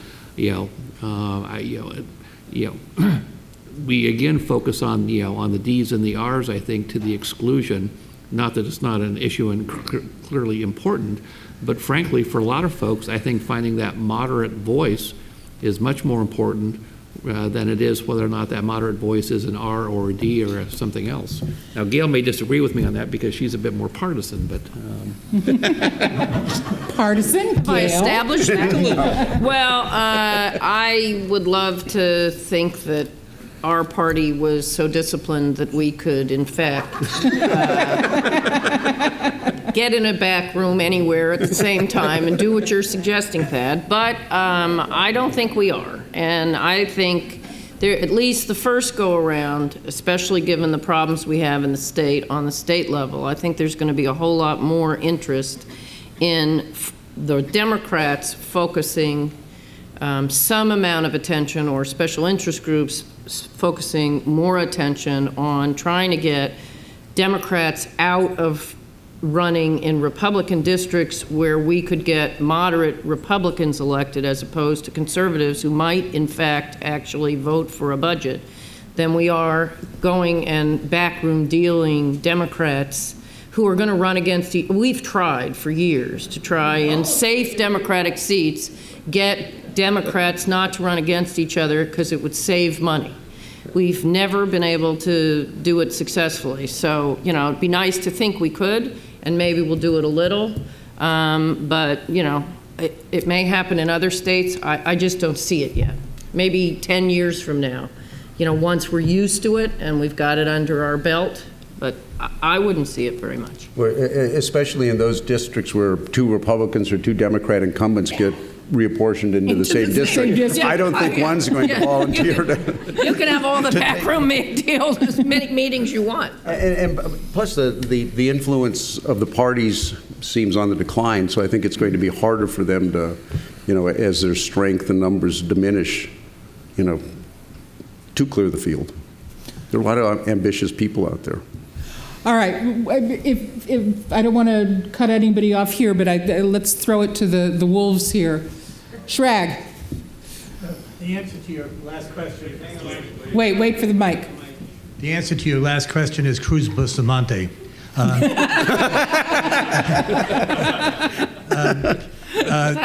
we again focus on the D's and the R's, I think, to the exclusion. Not that it's not an issue and clearly important, but frankly, for a lot of folks, I think finding that moderate voice is much more important than it is whether or not that moderate voice is an R or a D or something else. Now, Gale may disagree with me on that because she's a bit more partisan, but... Partisan? Have I established that? Well, I would love to think that our party was so disciplined that we could, in fact, get in a back room anywhere at the same time and do what you're suggesting, Thad. But I don't think we are. And I think at least the first go-around, especially given the problems we have in the state, on the state level, I think there's going to be a whole lot more interest in the Democrats focusing some amount of attention, or special interest groups focusing more attention on trying to get Democrats out of running in Republican districts where we could get moderate Republicans elected as opposed to conservatives who might, in fact, actually vote for a budget, than we are going and backroom dealing Democrats who are going to run against we've tried for years to try in safe Democratic seats get Democrats not to run against each other because it would save money. We've never been able to do it successfully. So, you know, it'd be nice to think we could, and maybe we'll do it a little. But, you know, it may happen in other states. I just don't see it yet. Maybe 10 years from now, you know, once we're used to it and we've got it under our belt. But I wouldn't see it very much. Especially in those districts where 2 Republicans or 2 Democrat incumbents get reapportioned into the same district. I don't think one's going to volunteer to. You can have all the backroom deals, as many meetings you want. And plus the influence of the parties seems on the decline, so I think it's going to be harder for them to, you know, as their strength and numbers diminish, you know, to clear the field. There are a lot of ambitious people out there. All right, if I don't want to cut anybody off here, but let's throw it to the wolves here. Shrag. The answer to your last question. Wait for the mic. The answer to your last question is Cruz Bustamante. That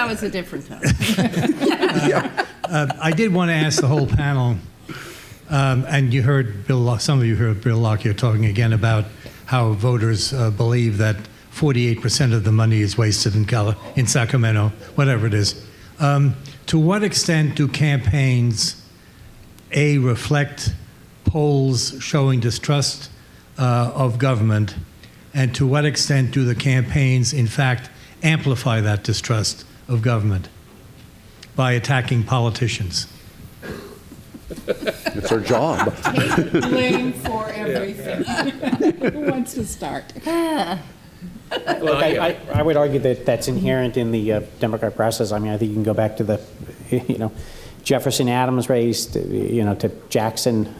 was a different time. I did want to ask the whole panel, and you heard some of you heard Bill Lockyer talking again about how voters believe that 48% of the money is wasted in Sacramento, whatever it is. To what extent do campaigns, A, reflect polls showing distrust of government, and to what extent do the campaigns, in fact, amplify that distrust of government by attacking politicians? It's our job. Take blame for everything. Who wants to start? Look, I would argue that that's inherent in the Democratic process. I mean, I think you can go back to the, you know, Jefferson Adams race, to, you know, to Jackson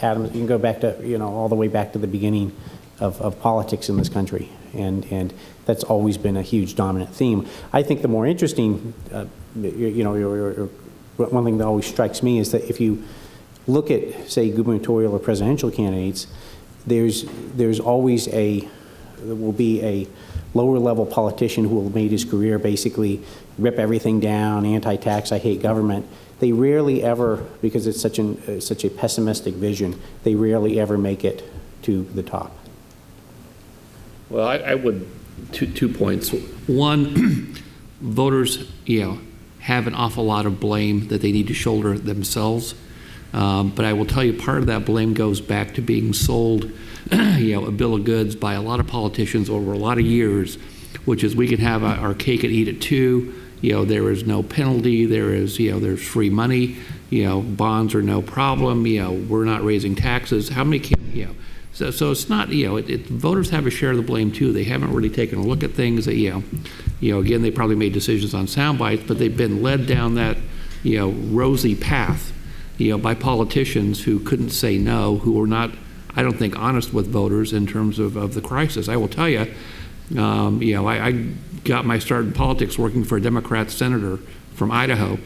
Adams. You can go back to, you know, all the way back to the beginning of politics in this country, and that's always been a huge dominant theme. I think the more interesting, you know, one thing that always strikes me is that if you look at, say, gubernatorial or presidential candidates, there's always there will be a lower level politician who will have made his career basically rip everything down, anti-tax, I hate government. They rarely ever, because it's such a pessimistic vision, they rarely ever make it to the top. Well, I would, two points. One, voters, you know, have an awful lot of blame that they need to shoulder themselves. But I will tell you, part of that blame goes back to being sold, you know, a bill of goods by a lot of politicians over a lot of years, which is we can have our cake and eat it too. You know, there is no penalty. There is, you know, there's free money. You know, bonds are no problem. You know, we're not raising taxes. How many can, you know? So it's not, you know, voters have a share of the blame too. They haven't really taken a look at things that, you know, again, they probably made decisions on sound bites, but they've been led down that, you know, rosy path, you know, by politicians who couldn't say no, who were not, I don't think, honest with voters in terms of the crisis. I will tell you, you know, I got my start in politics working for a Democrat senator from Idaho,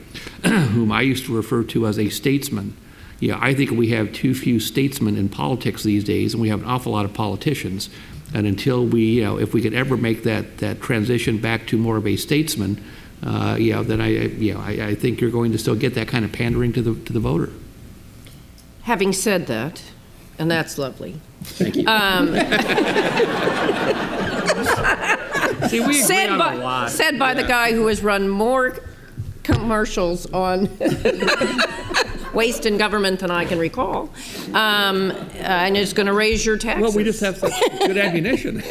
whom I used to refer to as a statesman. Yeah, I think we have too few statesmen in politics these days, and we have an awful lot of politicians. And until we, you know, if we could ever make that transition back to more of a statesman, you know, then I think you're going to still get that kind of pandering to the voter. Having said that, and that's lovely. Thank you. See, we agree on a lot. Said by the guy who has run more commercials on waste in government than I can recall, and is going to raise your taxes. Well, we just have such good ammunition.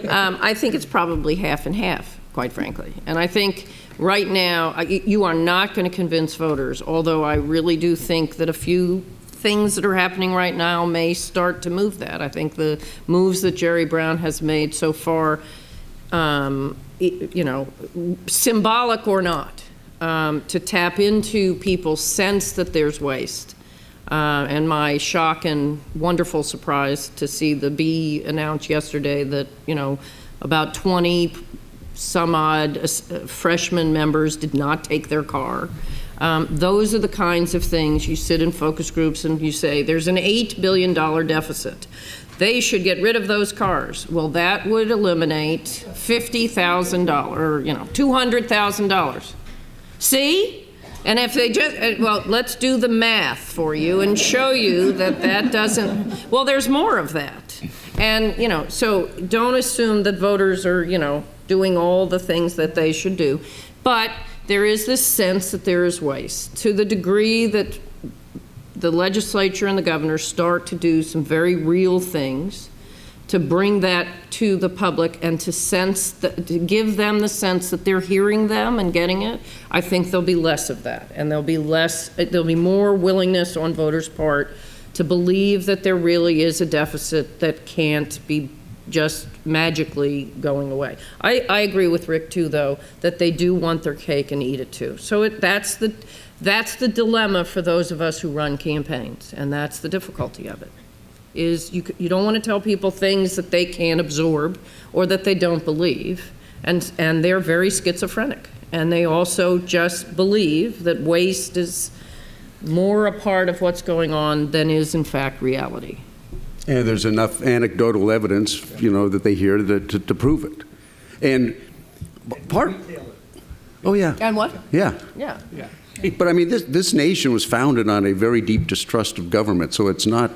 I think it's probably half and half, quite frankly. And I think right now, you are not going to convince voters, although I really do think that a few things that are happening right now may start to move that. I think the moves that Jerry Brown has made so far, you know, symbolic or not, to tap into people's sense that there's waste, And my shock and wonderful surprise to see the B announce yesterday that, about 20 some odd freshman members did not take their car. Those are the kinds of things you sit in focus groups and you say, there's an $8 billion deficit. They should get rid of those cars. Well, that would eliminate $50,000 or, $200,000. See? And if they just, well, let's do the math for you and show you that that doesn't, well, there's more of that. And, so don't assume that voters are, doing all the things that they should do. But there is this sense that there is waste. To the degree that the legislature and the governor start to do some very real things to bring that to the public and to give them the sense that they're hearing them and getting it, I think there'll be less of that. And there'll be more willingness on voters' part to believe that there really is a deficit that can't be just magically going away. I agree with Rick too, though, that they do want their cake and eat it too. So that's the dilemma for those of us who run campaigns, and that's the difficulty of it. Is you don't want to tell people things that they can't absorb or that they don't believe, and they're very schizophrenic, and they also just believe that waste is more a part of what's going on than is in fact reality. And there's enough anecdotal evidence, that they hear to prove it. And oh yeah. And what? Yeah. Yeah. But I mean, this nation was founded on a very deep distrust of government, so it's not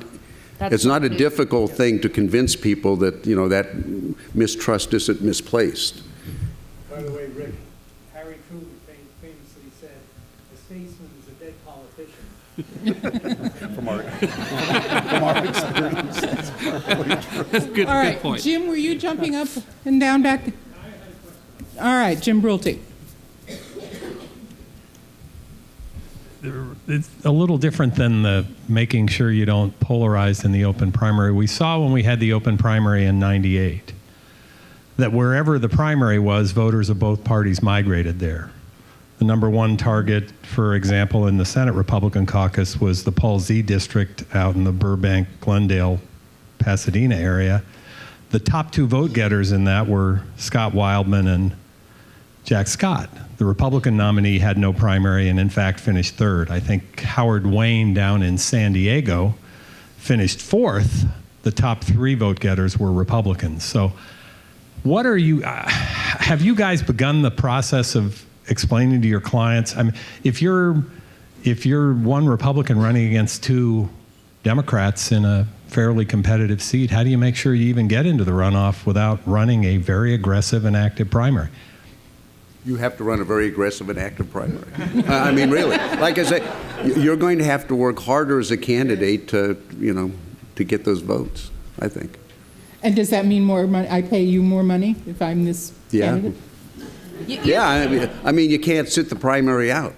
a difficult thing to convince people that that mistrust isn't misplaced. By the way, Rick, Harry Truman famously said, "A statesman is a dead politician." from our experience. That's good. All right, good point. Jim, were you jumping up and down back? All right, Jim Brulte. It's a little different than the making sure you don't polarize in the open primary. We saw when we had the open primary in '98 that wherever the primary was, voters of both parties migrated there. The number one target, for example, in the Senate Republican caucus was the Paul Z district out in the Burbank, Glendale, Pasadena area. The top two vote getters in that were Scott Wildman and Jack Scott. The Republican nominee had no primary and in fact finished third. I think Howard Wayne down in San Diego finished fourth. The top three vote getters were Republicans. So what are you, have you guys begun the process of explaining to your clients? I mean, if you're one Republican running against two Democrats in a fairly competitive seat, how do you make sure you even get into the runoff without running a very aggressive and active primary? You have to run a very aggressive and active primary. I mean, really. Like I say, you're going to have to work harder as a candidate to get those votes, I think. And does that mean more money? I pay you more money if I'm this candidate? Yeah, I mean, you can't sit the primary out.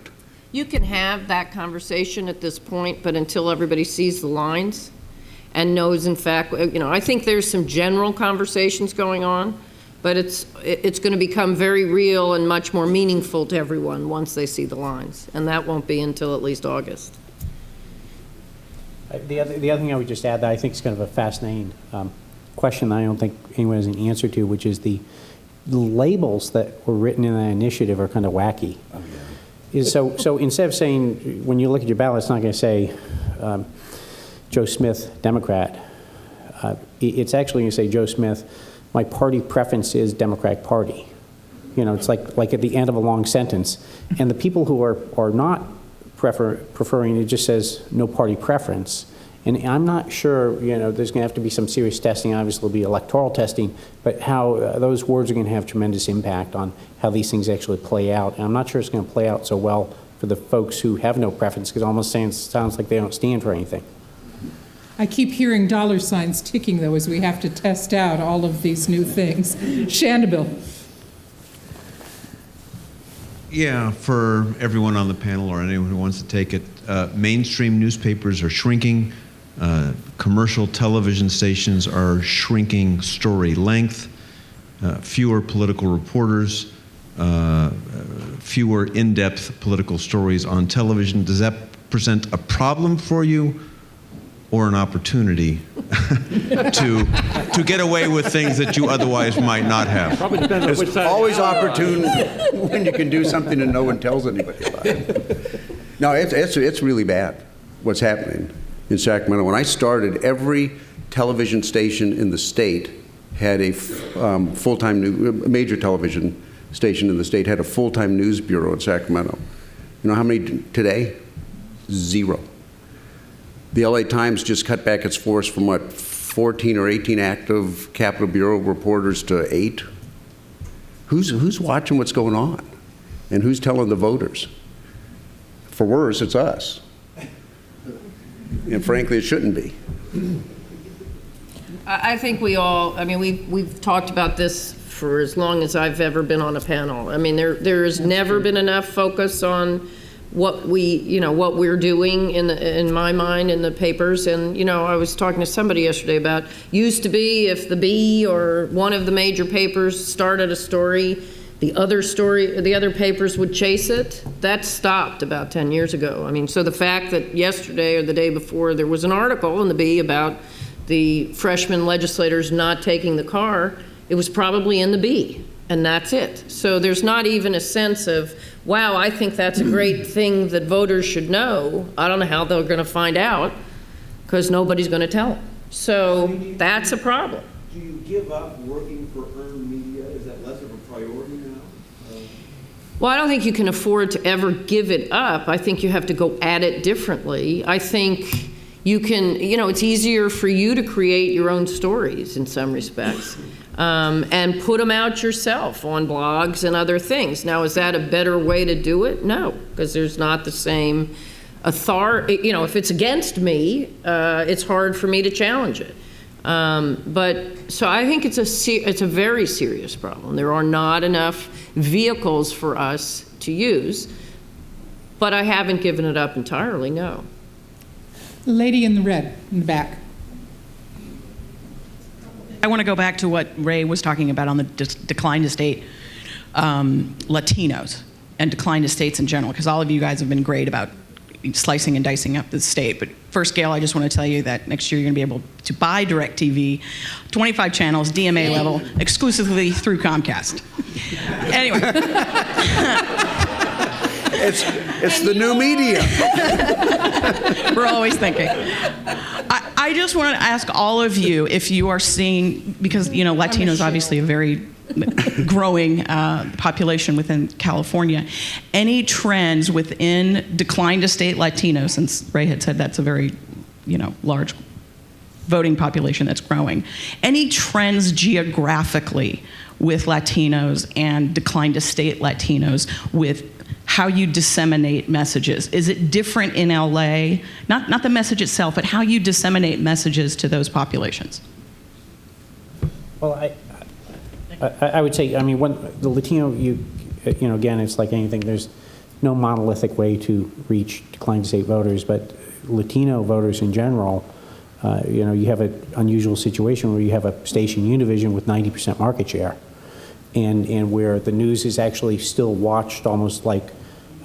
You can have that conversation at this point, but until everybody sees the lines and knows, in fact, I think there's some general conversations going on, but it's going to become very real and much more meaningful to everyone once they see the lines, and that won't be until at least August. The other thing I would just add that I think is kind of a fascinating question that I don't think anyone has an answer to, which is the labels that were written in that initiative are kind of wacky. Oh, yeah. So instead of saying, when you look at your ballot, it's not going to say Joe Smith, Democrat. It's actually going to say Joe Smith, my party preference is Democratic Party. It's like at the end of a long sentence. And the people who are not preferring, it just says no party preference. And I'm not sure, there's going to have to be some serious testing. Obviously, there'll be electoral testing, but how those words are going to have tremendous impact on how these things actually play out. And I'm not sure it's going to play out so well for the folks who have no preference, because it almost sounds like they don't stand for anything. I keep hearing dollar signs ticking, though, as we have to test out all of these new things. Shandabil. Yeah, for everyone on the panel or anyone who wants to take it, mainstream newspapers are shrinking. Commercial television stations are shrinking story length. Fewer political reporters, fewer in-depth political stories on television. Does that present a problem for you or an opportunity to get away with things that you otherwise might not have? Probably depends on which It's side. always opportune when you can do something and no one tells anybody about it. No, it's really bad what's happening in Sacramento. When I started, every television station in the state had a major television station in the state had a full-time news bureau in Sacramento. You know how many today? 0. The LA Times just cut back its force from, 14 or 18 active Capitol Bureau reporters to 8? Who's watching what's going on? And who's telling the voters? For worse, it's us. And frankly, it shouldn't be. I think we all, I mean, we've talked about this for as long as I've ever been on a panel. I mean, there has never been enough focus on what we're doing in my mind in the papers. And, I was talking to somebody yesterday about, used to be if the Bee or one of the major papers started a story, the other papers would chase it. That stopped about 10 years ago. I mean, so the fact that yesterday or the day before there was an article in the Bee about the freshman legislators not taking the car, it was probably in the Bee, and that's it. So there's not even a sense of, wow, I think that's a great thing that voters should know. I don't know how they're going to find out, because nobody's going to tell them. So that's a problem. Do you give up working for earned media? Is that less of a priority now? Well, I don't think you can afford to ever give it up. I think you have to go at it differently. I think you can, it's easier for you to create your own stories in some respects, and put them out yourself on blogs and other things. Now, is that a better way to do it? No, because there's not the same authority. If it's against me, it's hard for me to challenge it. So I think it's a very serious problem. There are not enough vehicles for us to use, but I haven't given it up entirely, no. Lady in the red, in the back. I want to go back to what Ray was talking about on the decline to state Latinos and decline to states in general, because all of you guys have been great about slicing and dicing up the state. But first, Gale, I just want to tell you that next year you're going to be able to buy DirecTV, 25 channels, DMA level, exclusively through Comcast. Anyway. It's the new media. We're always thinking. I just want to ask all of you if you are seeing, because Latino is obviously a very growing population within California, any trends within decline to state Latino, since Ray had said that's a very large voting population that's growing, any trends geographically with Latinos and decline to state Latinos with how you disseminate messages? Is it different in LA? Not the message itself, but how you disseminate messages to those populations. Well, I would say, when the Latino, again, it's like anything. There's no monolithic way to reach decline to state voters, but Latino voters in general, you have an unusual situation where you have a station Univision with 90% market share. And where the news is actually still watched almost like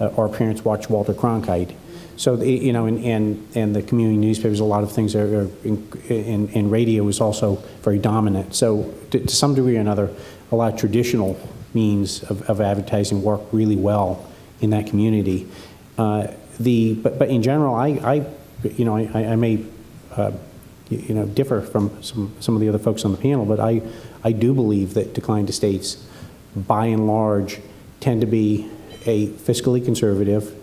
our parents watched Walter Cronkite. So, and the community newspapers, a lot of things are in radio is also very dominant. So to some degree or another, a lot of traditional means of advertising work really well in that community. But in general, I may differ from some of the other folks on the panel, but I do believe that decline to states, by and large, tend to be a fiscally conservative,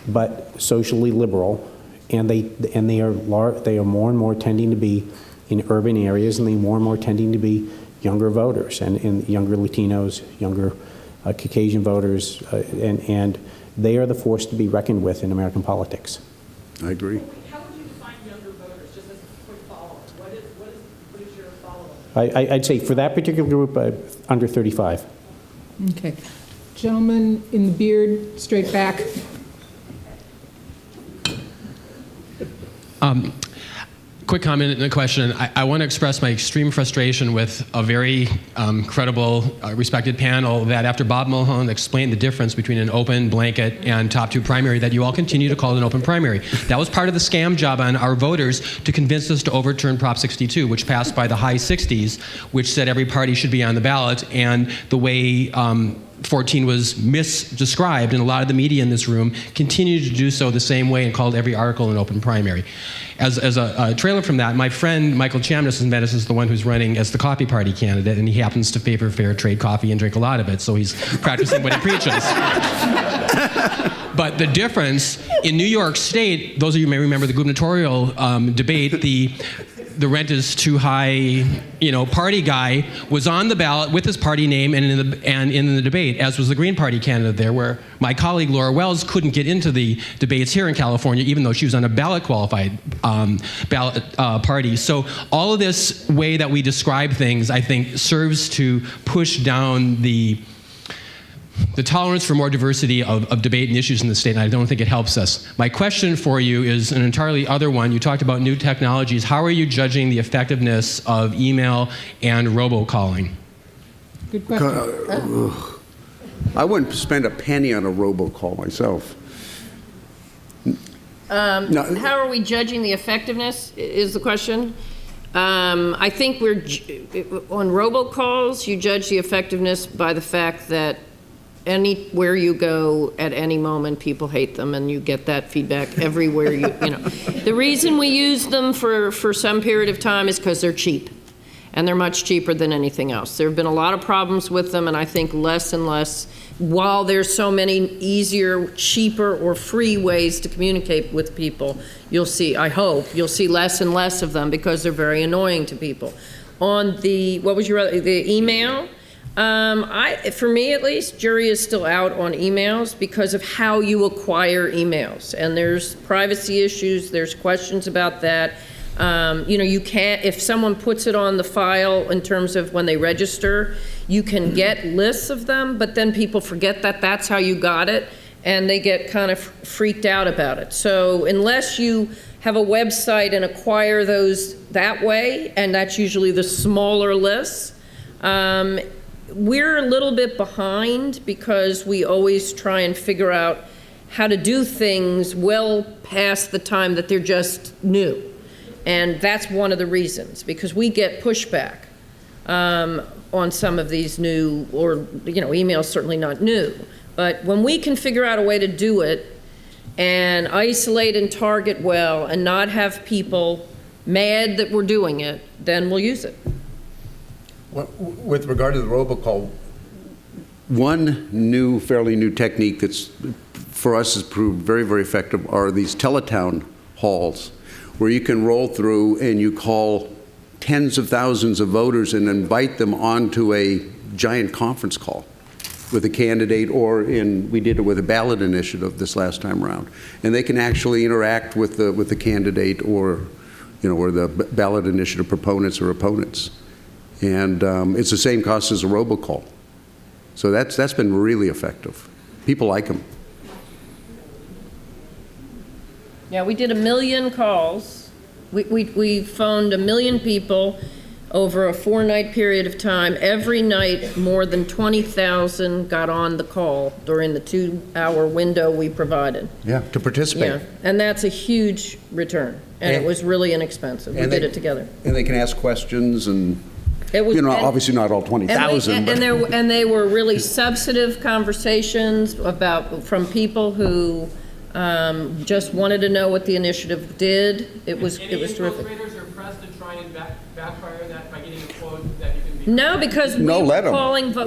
but socially liberal, and they are more and more tending to be in urban areas, and they more and more tending to be younger voters and younger Latinos, younger Caucasian voters, and they are the force to be reckoned with in American politics. I agree. How would you define younger voters, just as a quick follow-up? What is your follow-up? I'd say for that particular group, under 35. Okay. Gentleman in the beard, straight back. quick comment and a question. I want to express my extreme frustration with a very credible, respected panel that after Bob Mulholland explained the difference between an open blanket and top two primary, that you all continue to call it an open primary. That was part of the scam job on our voters to convince us to overturn Prop 62, which passed by the high 60s, which said every party should be on the ballot, and the way 14 was misdescribed, and a lot of the media in this room continued to do so the same way and called every article an open primary. As a trailer from that, my friend Michael Chamness is the one who's running as the Coffee Party candidate, and he happens to favor fair trade coffee and drink a lot of it, so he's practicing what he preaches. But the difference in New York State, those of you who may remember the gubernatorial debate, the rent is too high, party guy was on the ballot with his party name and in the debate, as was the Green Party candidate there, where my colleague Laura Wells couldn't get into the debates here in California, even though she was on a ballot-qualified party. So all of this way that we describe things, I think, serves to push down the tolerance for more diversity of debate and issues in the state, and I don't think it helps us. My question for you is an entirely other one. You talked about new technologies. How are you judging the effectiveness of email and robocalling? Good question. I wouldn't spend a penny on a robocall myself. How are we judging the effectiveness is the question. I think on robocalls, you judge the effectiveness by the fact that anywhere you go at any moment, people hate them, and you get that feedback everywhere. The reason we use them for some period of time is because they're cheap, and they're much cheaper than anything else. There have been a lot of problems with them, and I think less and less, while there's so many easier, cheaper, or free ways to communicate with people, I hope you'll see less and less of them because they're very annoying to people. On the email? For me at least, jury is still out on emails because of how you acquire emails. And there's privacy issues, there's questions about that. You can't, if someone puts it on the file in terms of when they register, you can get lists of them, but then people forget that that's how you got it, and they get kind of freaked out about it. So unless you have a website and acquire those that way, and that's usually the smaller lists, we're a little bit behind because we always try and figure out how to do things well past the time that they're just new. And that's one of the reasons, because we get pushback on some of these new, or email's certainly not new. But when we can figure out a way to do it and isolate and target well and not have people mad that we're doing it, then we'll use it. Well, with regard to the robocall, one fairly new technique that's for us has proved very, very effective are these teletown halls, where you can roll through and you call tens of thousands of voters and invite them onto a giant conference call with a candidate, we did it with a ballot initiative this last time around, and they can actually interact with the candidate or the ballot initiative proponents or opponents. And it's the same cost as a robocall. So that's been really effective. People like them. Yeah, we did 1 million calls. We phoned 1 million people over a 4-night period of time. Every night, more than 20,000 got on the call during the 2-hour window we provided. Yeah, to participate. Yeah, and that's a huge return. And it was really inexpensive. We did it together. And they can ask questions and... It was, obviously not all 20,000. And they were really substantive conversations from people who just wanted to know what the initiative did. It was terrific. Administrators are pressed to try and backfire that by getting a quote that you can be... No, because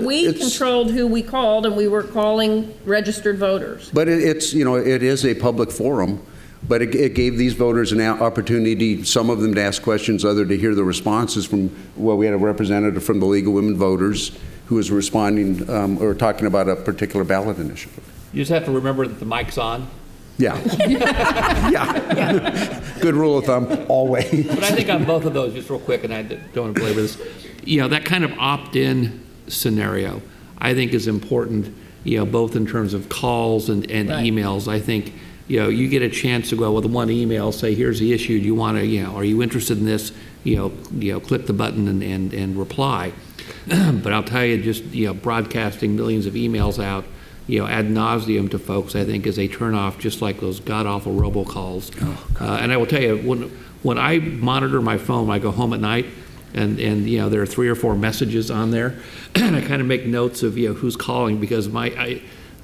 we controlled who we called, and we were calling registered voters. But it is a public forum. But it gave these voters an opportunity, some of them to ask questions, others to hear the responses from, we had a representative from the League of Women Voters who was responding or talking about a particular ballot initiative. You just have to remember that the mic's on. Yeah. Yeah. Good rule of thumb, always. But I think on both of those, just real quick, and I don't want to belabor this, that kind of opt-in scenario, I think is important, both in terms of calls and right. emails. I think you get a chance to go with one email, say, here's the issue, do you want to, are you interested in this, click the button and reply. But I'll tell you, just, broadcasting millions of emails out, ad nauseum to folks, I think, is a turnoff, just like those god-awful robocalls. And I will tell you, when I monitor my phone when I go home at night, and there are 3 or 4 messages on there, and I kind of make notes of who's calling, because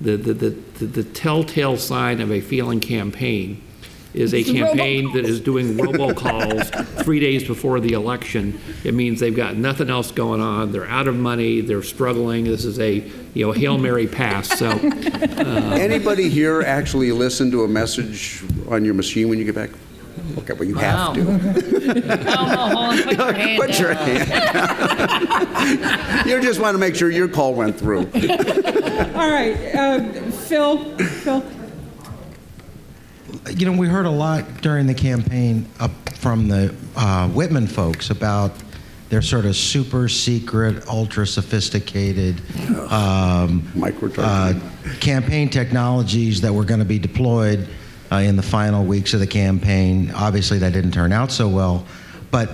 the telltale sign of a failing campaign is a campaign that is doing robocalls 3 days before the election. It means they've got nothing else going on. They're out of money. They're struggling. This is a Hail Mary pass. So, anybody here actually listen to a message on your machine when you get back? Okay, well, you have to. Put your hand down. You just want to make sure your call went through. All right, Phil. We heard a lot during the campaign from the Whitman folks about their sort of super secret, ultra sophisticated campaign technologies that were going to be deployed in the final weeks of the campaign. Obviously, that didn't turn out so well. But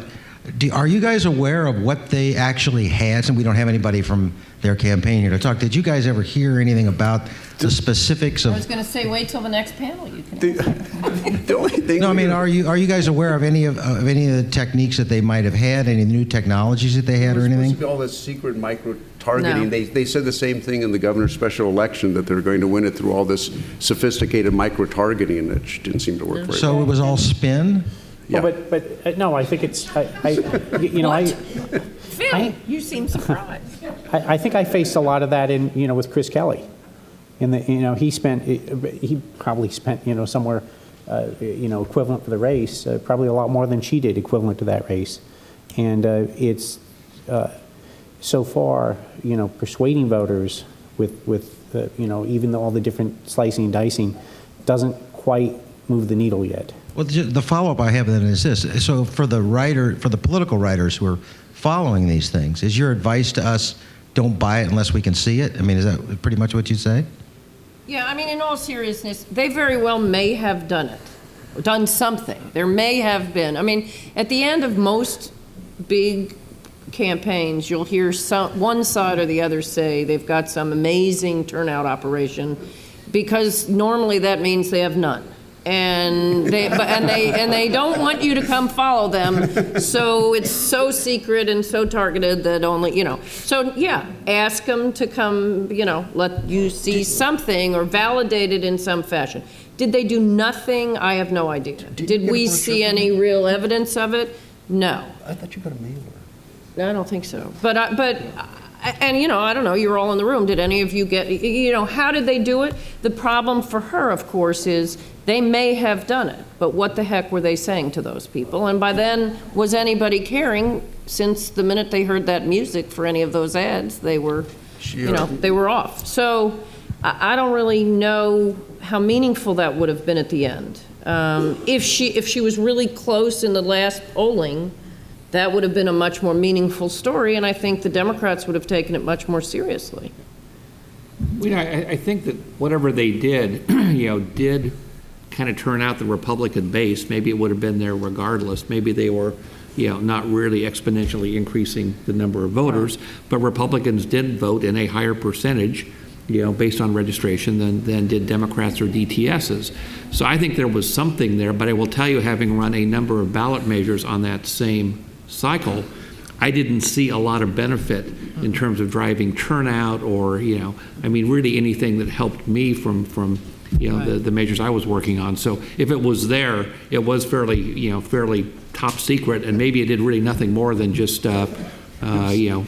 are you guys aware of what they actually had? Since we don't have anybody from their campaign here to talk, did you guys ever hear anything about the specifics of? I was going to say, wait till the next panel. You can. The only thing. No, I mean, are you guys aware of any of the techniques that they might have had, any new technologies that they had, or anything? All this secret micro-targeting. No. They said the same thing in the governor's special election, that they're going to win it through all this sophisticated micro-targeting, and it didn't seem to work very well. So it was all spin? Yeah. But no, I think it's Phil, you seem surprised. I think I faced a lot of that with Chris Kelly. In the he probably spent somewhere equivalent for the race, probably a lot more than she did equivalent to that race, and it's so far persuading voters with even all the different slicing and dicing doesn't quite move the needle yet. Well, the follow-up I have then is this. So for the political writers who are following these things, is your advice to us, don't buy it unless we can see it? I mean, is that pretty much what you'd say? Yeah, I mean, in all seriousness, they very well may have done it, or done something. There may have been. I mean, at the end of most big campaigns, you'll hear one side or the other say they've got some amazing turnout operation, because normally that means they have none. And they don't want you to come follow them, so it's so secret and so targeted that only So yeah, ask them to come. Let you see something or validate it in some fashion. Did they do nothing? I have no idea. Did we see any real evidence of it? No. I thought you got a mailer. No, I don't think so. But I don't know, you're all in the room. Did any of you get, how did they do it? The problem for her, of course, is they may have done it, but what the heck were they saying to those people? And by then, was anybody caring? Since the minute they heard that music for any of those ads, they were, they were off. So I don't really know how meaningful that would have been at the end. If she was really close in the last polling, that would have been a much more meaningful story, and I think the Democrats would have taken it much more seriously. I think that whatever they did, did kind of turn out the Republican base. Maybe it would have been there regardless. Maybe they were, not really exponentially increasing the number of voters, but Republicans did vote in a higher percentage, based on registration than did Democrats or DTSs. So I think there was something there, but I will tell you, having run a number of ballot measures on that same cycle, I didn't see a lot of benefit in terms of driving turnout or, really anything that helped me from the measures I was working on. So if it was there, it was fairly top secret, and maybe it did really nothing more than just, bring out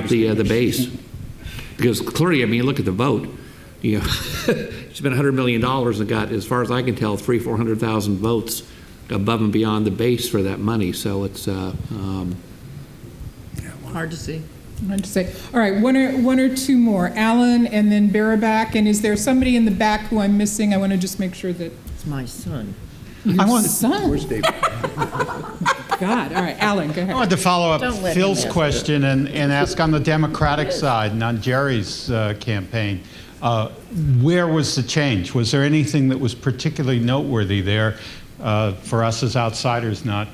the base. Because clearly, look at the vote. She spent $100 million and got, as far as I can tell, 400,000 votes above and beyond the base for that money. So it's hard to see. Hard to say. All right, one or two more. Alan and then Baraback. And is there somebody in the back who I'm missing? I want to just make sure that. It's my son. Your son? Where's David? God. All right, Alan, go ahead. I wanted to follow up Don't let Phil's him ask question and ask on the Democratic side and on Jerry's campaign. Where was the change? Was there anything that was particularly noteworthy there for us as outsiders, not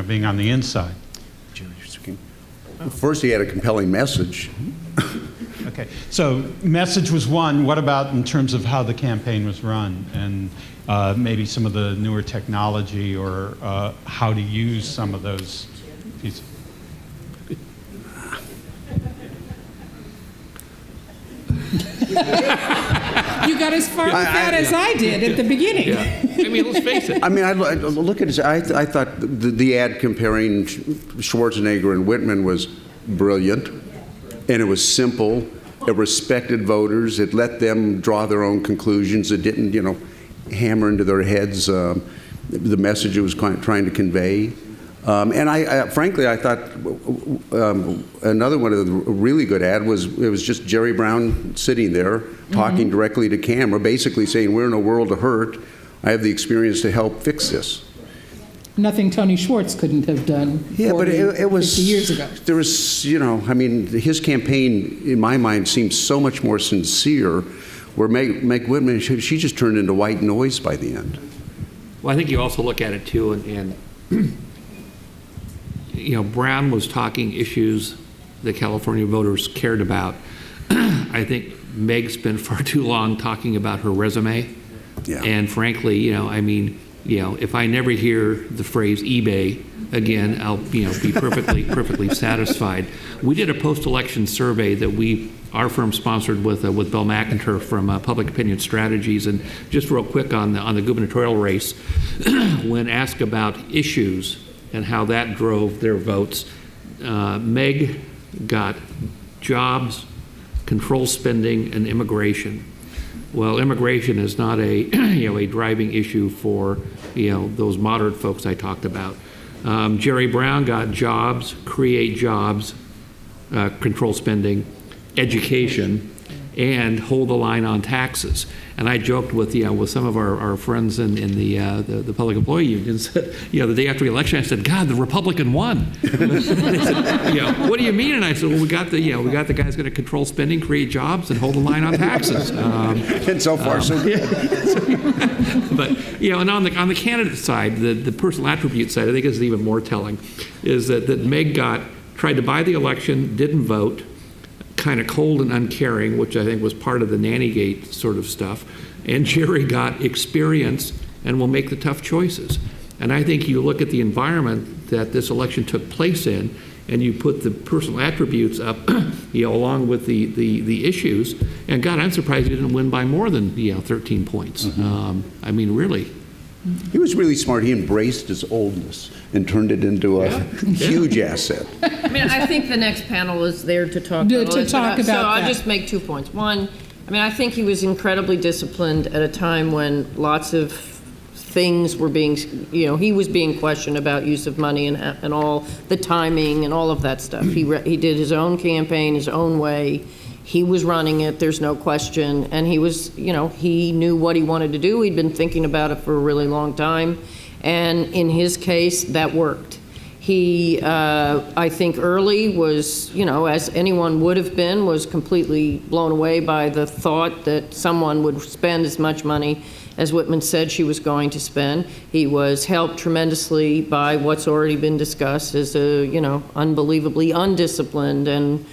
being on the inside? First, he had a compelling message. Okay, so message was one. What about in terms of how the campaign was run and maybe some of the newer technology or how to use some of those pieces? You got as far with that as I did at the beginning. Yeah. I mean, let's face it. I mean, I look at it. I thought the ad comparing Schwarzenegger and Whitman was brilliant, and it was simple. It respected voters. It let them draw their own conclusions. It didn't, hammer into their heads the message it was trying to convey. And frankly, I thought another one of the really good ad was just Jerry Brown sitting there talking directly to camera, basically saying, "We're in a world of hurt. I have the experience to help fix this." Nothing Tony Schwartz couldn't have done. Yeah, but it was 50 years ago. There was, I mean, his campaign, in my mind, seemed so much more sincere. Where Meg Whitman, she just turned into white noise by the end. Well, I think you also look at it too, and Brown was talking issues that California voters cared about. I think Meg spent far too long talking about her resume. Yeah. And frankly, if I never hear the phrase eBay again, I'll be perfectly satisfied. We did a post-election survey that our firm sponsored with Bill McIntyre from Public Opinion Strategies, and just real quick on the gubernatorial race, when asked about issues and how that drove their votes, Meg got jobs, control spending, and immigration. Well, immigration is not a a driving issue for those moderate folks I talked about. Jerry Brown got jobs, create jobs, control spending, education, and hold the line on taxes. And I joked with some of our friends in the public employee unions. The day after the election, I said, "God, the Republican won." They said, "What do you mean?" And I said, "Well, we got the guys going to control spending, create jobs, and hold the line on taxes." And so far, so good. But and on the candidate side, the personal attribute side, I think is even more telling, is that Meg tried to buy the election, didn't vote, kind of cold and uncaring, which I think was part of the Nannygate sort of stuff. And Jerry got experience and will make the tough choices. And I think you look at the environment that this election took place in, and you put the personal attributes up, along with the issues. And God, I'm surprised he didn't win by more than 13 points. I mean, really. He was really smart. He embraced his oldness and turned it into a huge asset. I mean, I think the next panel is there to talk about that. So I'll just make 2 points. One, I mean, I think he was incredibly disciplined at a time when lots of things were being, he was being questioned about use of money and all the timing and all of that stuff. He did his own campaign, his own way. He was running it, there's no question, and he was, he knew what he wanted to do. He'd been thinking about it for a really long time, and in his case, that worked. He, I think early was, as anyone would have been, was completely blown away by the thought that someone would spend as much money as Whitman said she was going to spend. He was helped tremendously by what's already been discussed as a, unbelievably undisciplined and,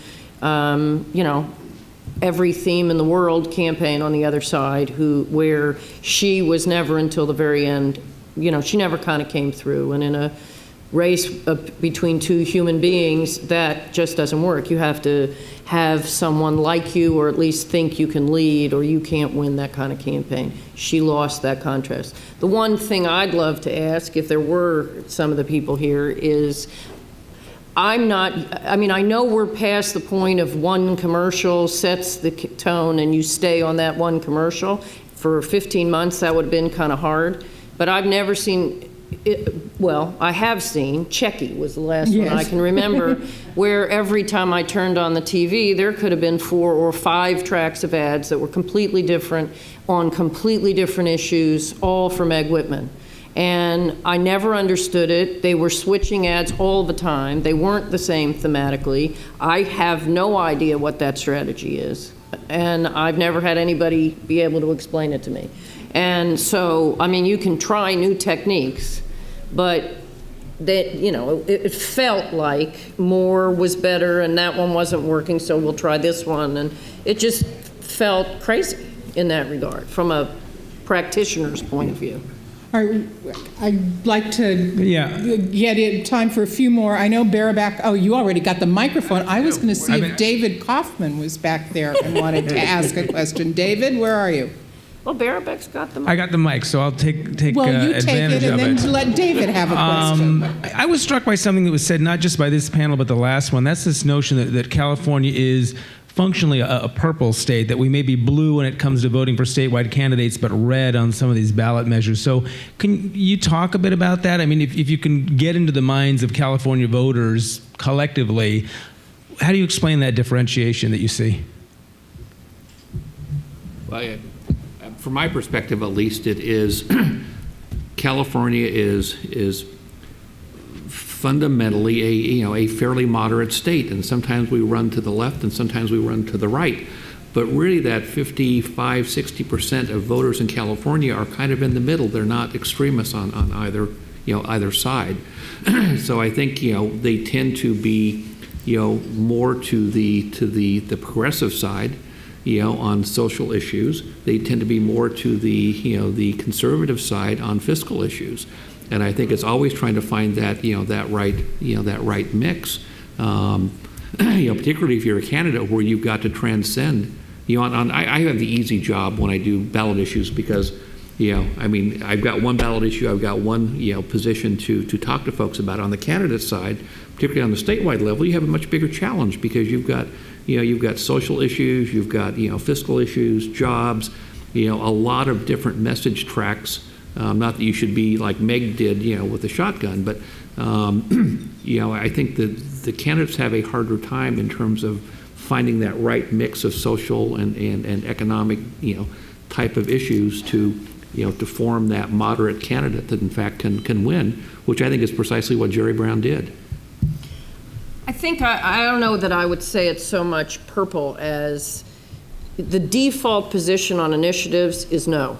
every theme in the world campaign on the other side, where she was never until the very end, she never kind of came through. And in a race between two human beings, that just doesn't work. You have to have someone like you, or at least think you can lead, or you can't win that kind of campaign. She lost that contest. The one thing I'd love to ask, if there were some of the people here, is I know we're past the point of one commercial sets the tone and you stay on that one commercial. For 15 months, that would have been kind of hard. But I've never seen I have seen, Checky was the last one I can remember, where every time I turned on the TV, there could have been 4 or 5 tracks of ads that were completely different, on completely different issues, all for Meg Whitman. And I never understood it. They were switching ads all the time. They weren't the same thematically. I have no idea what that strategy is. And I've never had anybody be able to explain it to me. And so, I mean, you can try new techniques, but that, you know, it felt like more was better and that one wasn't working, so we'll try this one. And it just felt crazy in that regard from a practitioner's point of view. All right, I'd like to get in time for a few more. I know Bareback, oh, you already got the microphone. I was going to see if David Kaufman was back there and wanted to ask a question. David, where are you? Well, Bareback's got the mic. I got the mic, so I'll take well, you advantage take it and then let David have a question. I was struck by something that was said not just by this panel, but the last one. That's this notion that California is functionally a purple state, that we may be blue when it comes to voting for statewide candidates, but red on some of these ballot measures. So can you talk a bit about that? I mean, if you can get into the minds of California voters collectively, how do you explain that differentiation that you see? Well, from my perspective, at least, it is California is fundamentally a fairly moderate state, and sometimes we run to the left and sometimes we run to the right. But really, that 55–60% of voters in California are kind of in the middle. They're not extremists on either side. So I think they tend to be more to the progressive side. On social issues, they tend to be more to the conservative side on fiscal issues, and I think it's always trying to find that that right mix. Particularly if you're a candidate where you've got to transcend. I have the easy job when I do ballot issues because I mean, I've got one ballot issue, I've got one position to talk to folks about. On the candidate side, particularly on the statewide level, you have a much bigger challenge because you've got social issues, you've got fiscal issues, jobs, a lot of different message tracks. Not that you should be like Meg did, with the shotgun, but I think that the candidates have a harder time in terms of finding that right mix of social and economic type of issues to form that moderate candidate that in fact can win, which I think is precisely what Jerry Brown did. I think I don't know that I would say it's so much purple as the default position on initiatives is no.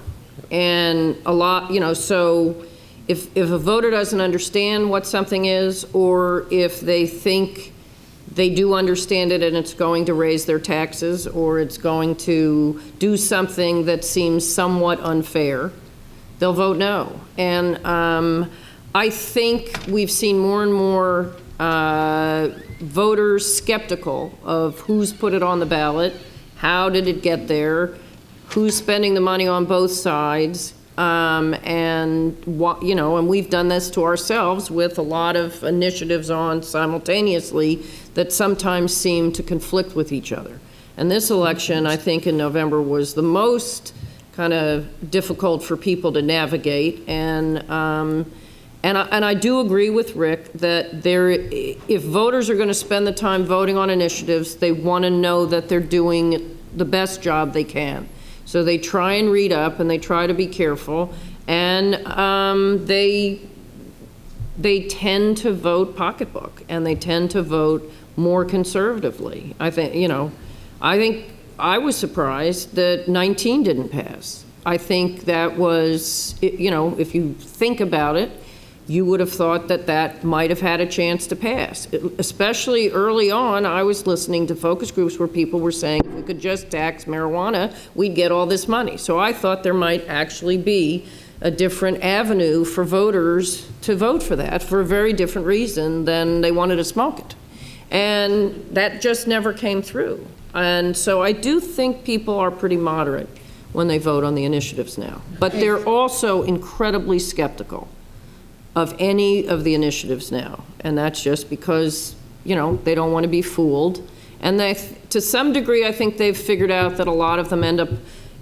And a lot, so if a voter doesn't understand what something is, or if they think they do understand it and it's going to raise their taxes, or it's going to do something that seems somewhat unfair, they'll vote no. And I think we've seen more and more voters skeptical of who's put it on the ballot, how did it get there, who's spending the money on both sides, and what, and we've done this to ourselves with a lot of initiatives on simultaneously that sometimes seem to conflict with each other. And this election, I think in November, was the most kind of difficult for people to navigate. And I do agree with Rick that if voters are going to spend the time voting on initiatives, they want to know that they're doing the best job they can. So they try and read up and they try to be careful, and they tend to vote pocketbook and they tend to vote more conservatively. I think I was surprised that 19 didn't pass. I think that was, if you think about it, you would have thought that might have had a chance to pass. Especially early on, I was listening to focus groups where people were saying, if we could just tax marijuana, we'd get all this money. So I thought there might actually be a different avenue for voters to vote for that for a very different reason than they wanted to smoke it. And that just never came through. And so I do think people are pretty moderate when they vote on the initiatives now. But they're also incredibly skeptical of any of the initiatives now. And that's just because, they don't want to be fooled. And to some degree, I think they've figured out that a lot of them end up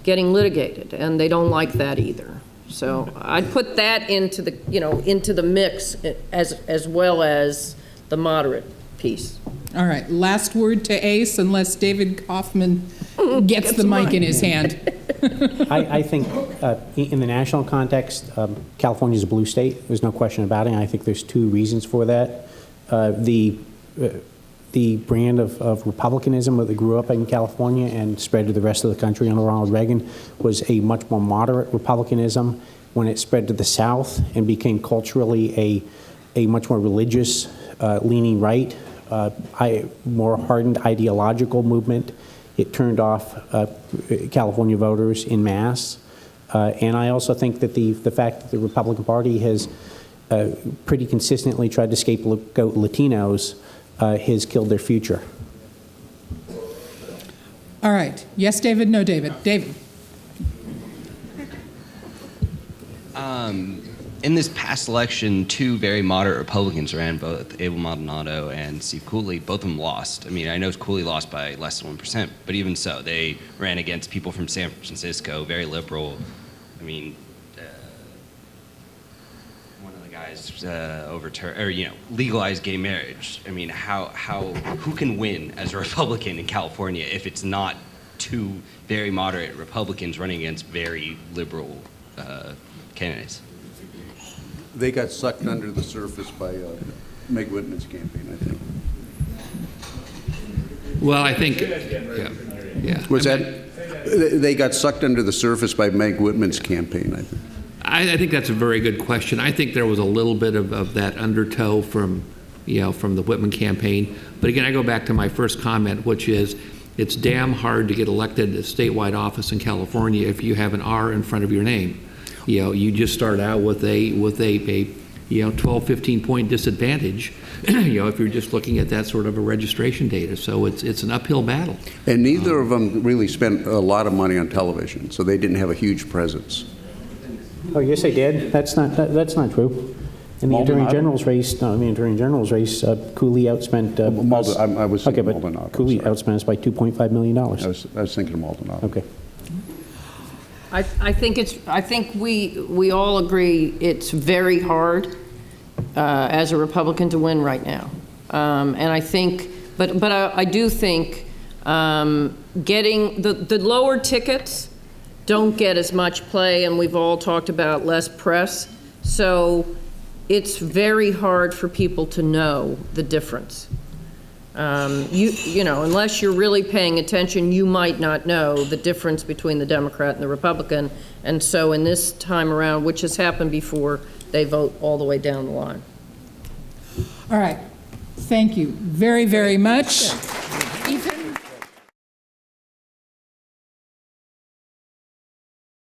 getting litigated, and they don't like that either. So I'd put that into the mix as well as the moderate piece. All right, last word to Ace, unless David Kaufman gets the mic in his hand. I think in the national context, California is a blue state. There's no question about it, and I think there's two reasons for that. The the brand of republicanism that grew up in California and spread to the rest of the country under Ronald Reagan was a much more moderate republicanism. When it spread to the South and became culturally a much more religious, leaning right, more hardened ideological movement, it turned off California voters en masse. And I also think that the fact that the Republican Party has pretty consistently tried to scapegoat Latinos has killed their future. All right. Yes, David. No, David. David. In this past election, two very moderate Republicans ran, both Abel Maldonado and Steve Cooley. Both of them lost. I mean, I know Cooley lost by less than 1%, but even so, they ran against people from San Francisco, very liberal. I mean, one of the guys legalized gay marriage. I mean, who can win as a Republican in California if it's not two very moderate Republicans running against very liberal candidates? They got sucked under the surface by Meg Whitman's campaign, I think. Well, I think, Was they got sucked under the surface by Meg Whitman's campaign, I think. I think that's a very good question. I think there was a little bit of that undertow from the Whitman campaign. But again, I go back to my first comment, which is it's damn hard to get elected to statewide office in California if you have an R in front of your name. You just start out with a 12, 15 point disadvantage, if you're just looking at that sort of a registration data. So it's an uphill battle. And neither of them really spent a lot of money on television, so they didn't have a huge presence. Oh, yes, they did. That's not true. In the Attorney General's race, Cooley outspent I was thinking Maldonado. Cooley outspent us by $2.5 million. I was thinking of Maldonado. Okay. I think we all agree it's very hard as a Republican to win right now. And I think, but I do think getting the lower tickets don't get as much play, and we've all talked about less press. So it's very hard for people to know the difference. Unless you're really paying attention, you might not know the difference between the Democrat and the Republican. And so in this time around, which has happened before, they vote all the way down the line. All right. Thank you very, very much.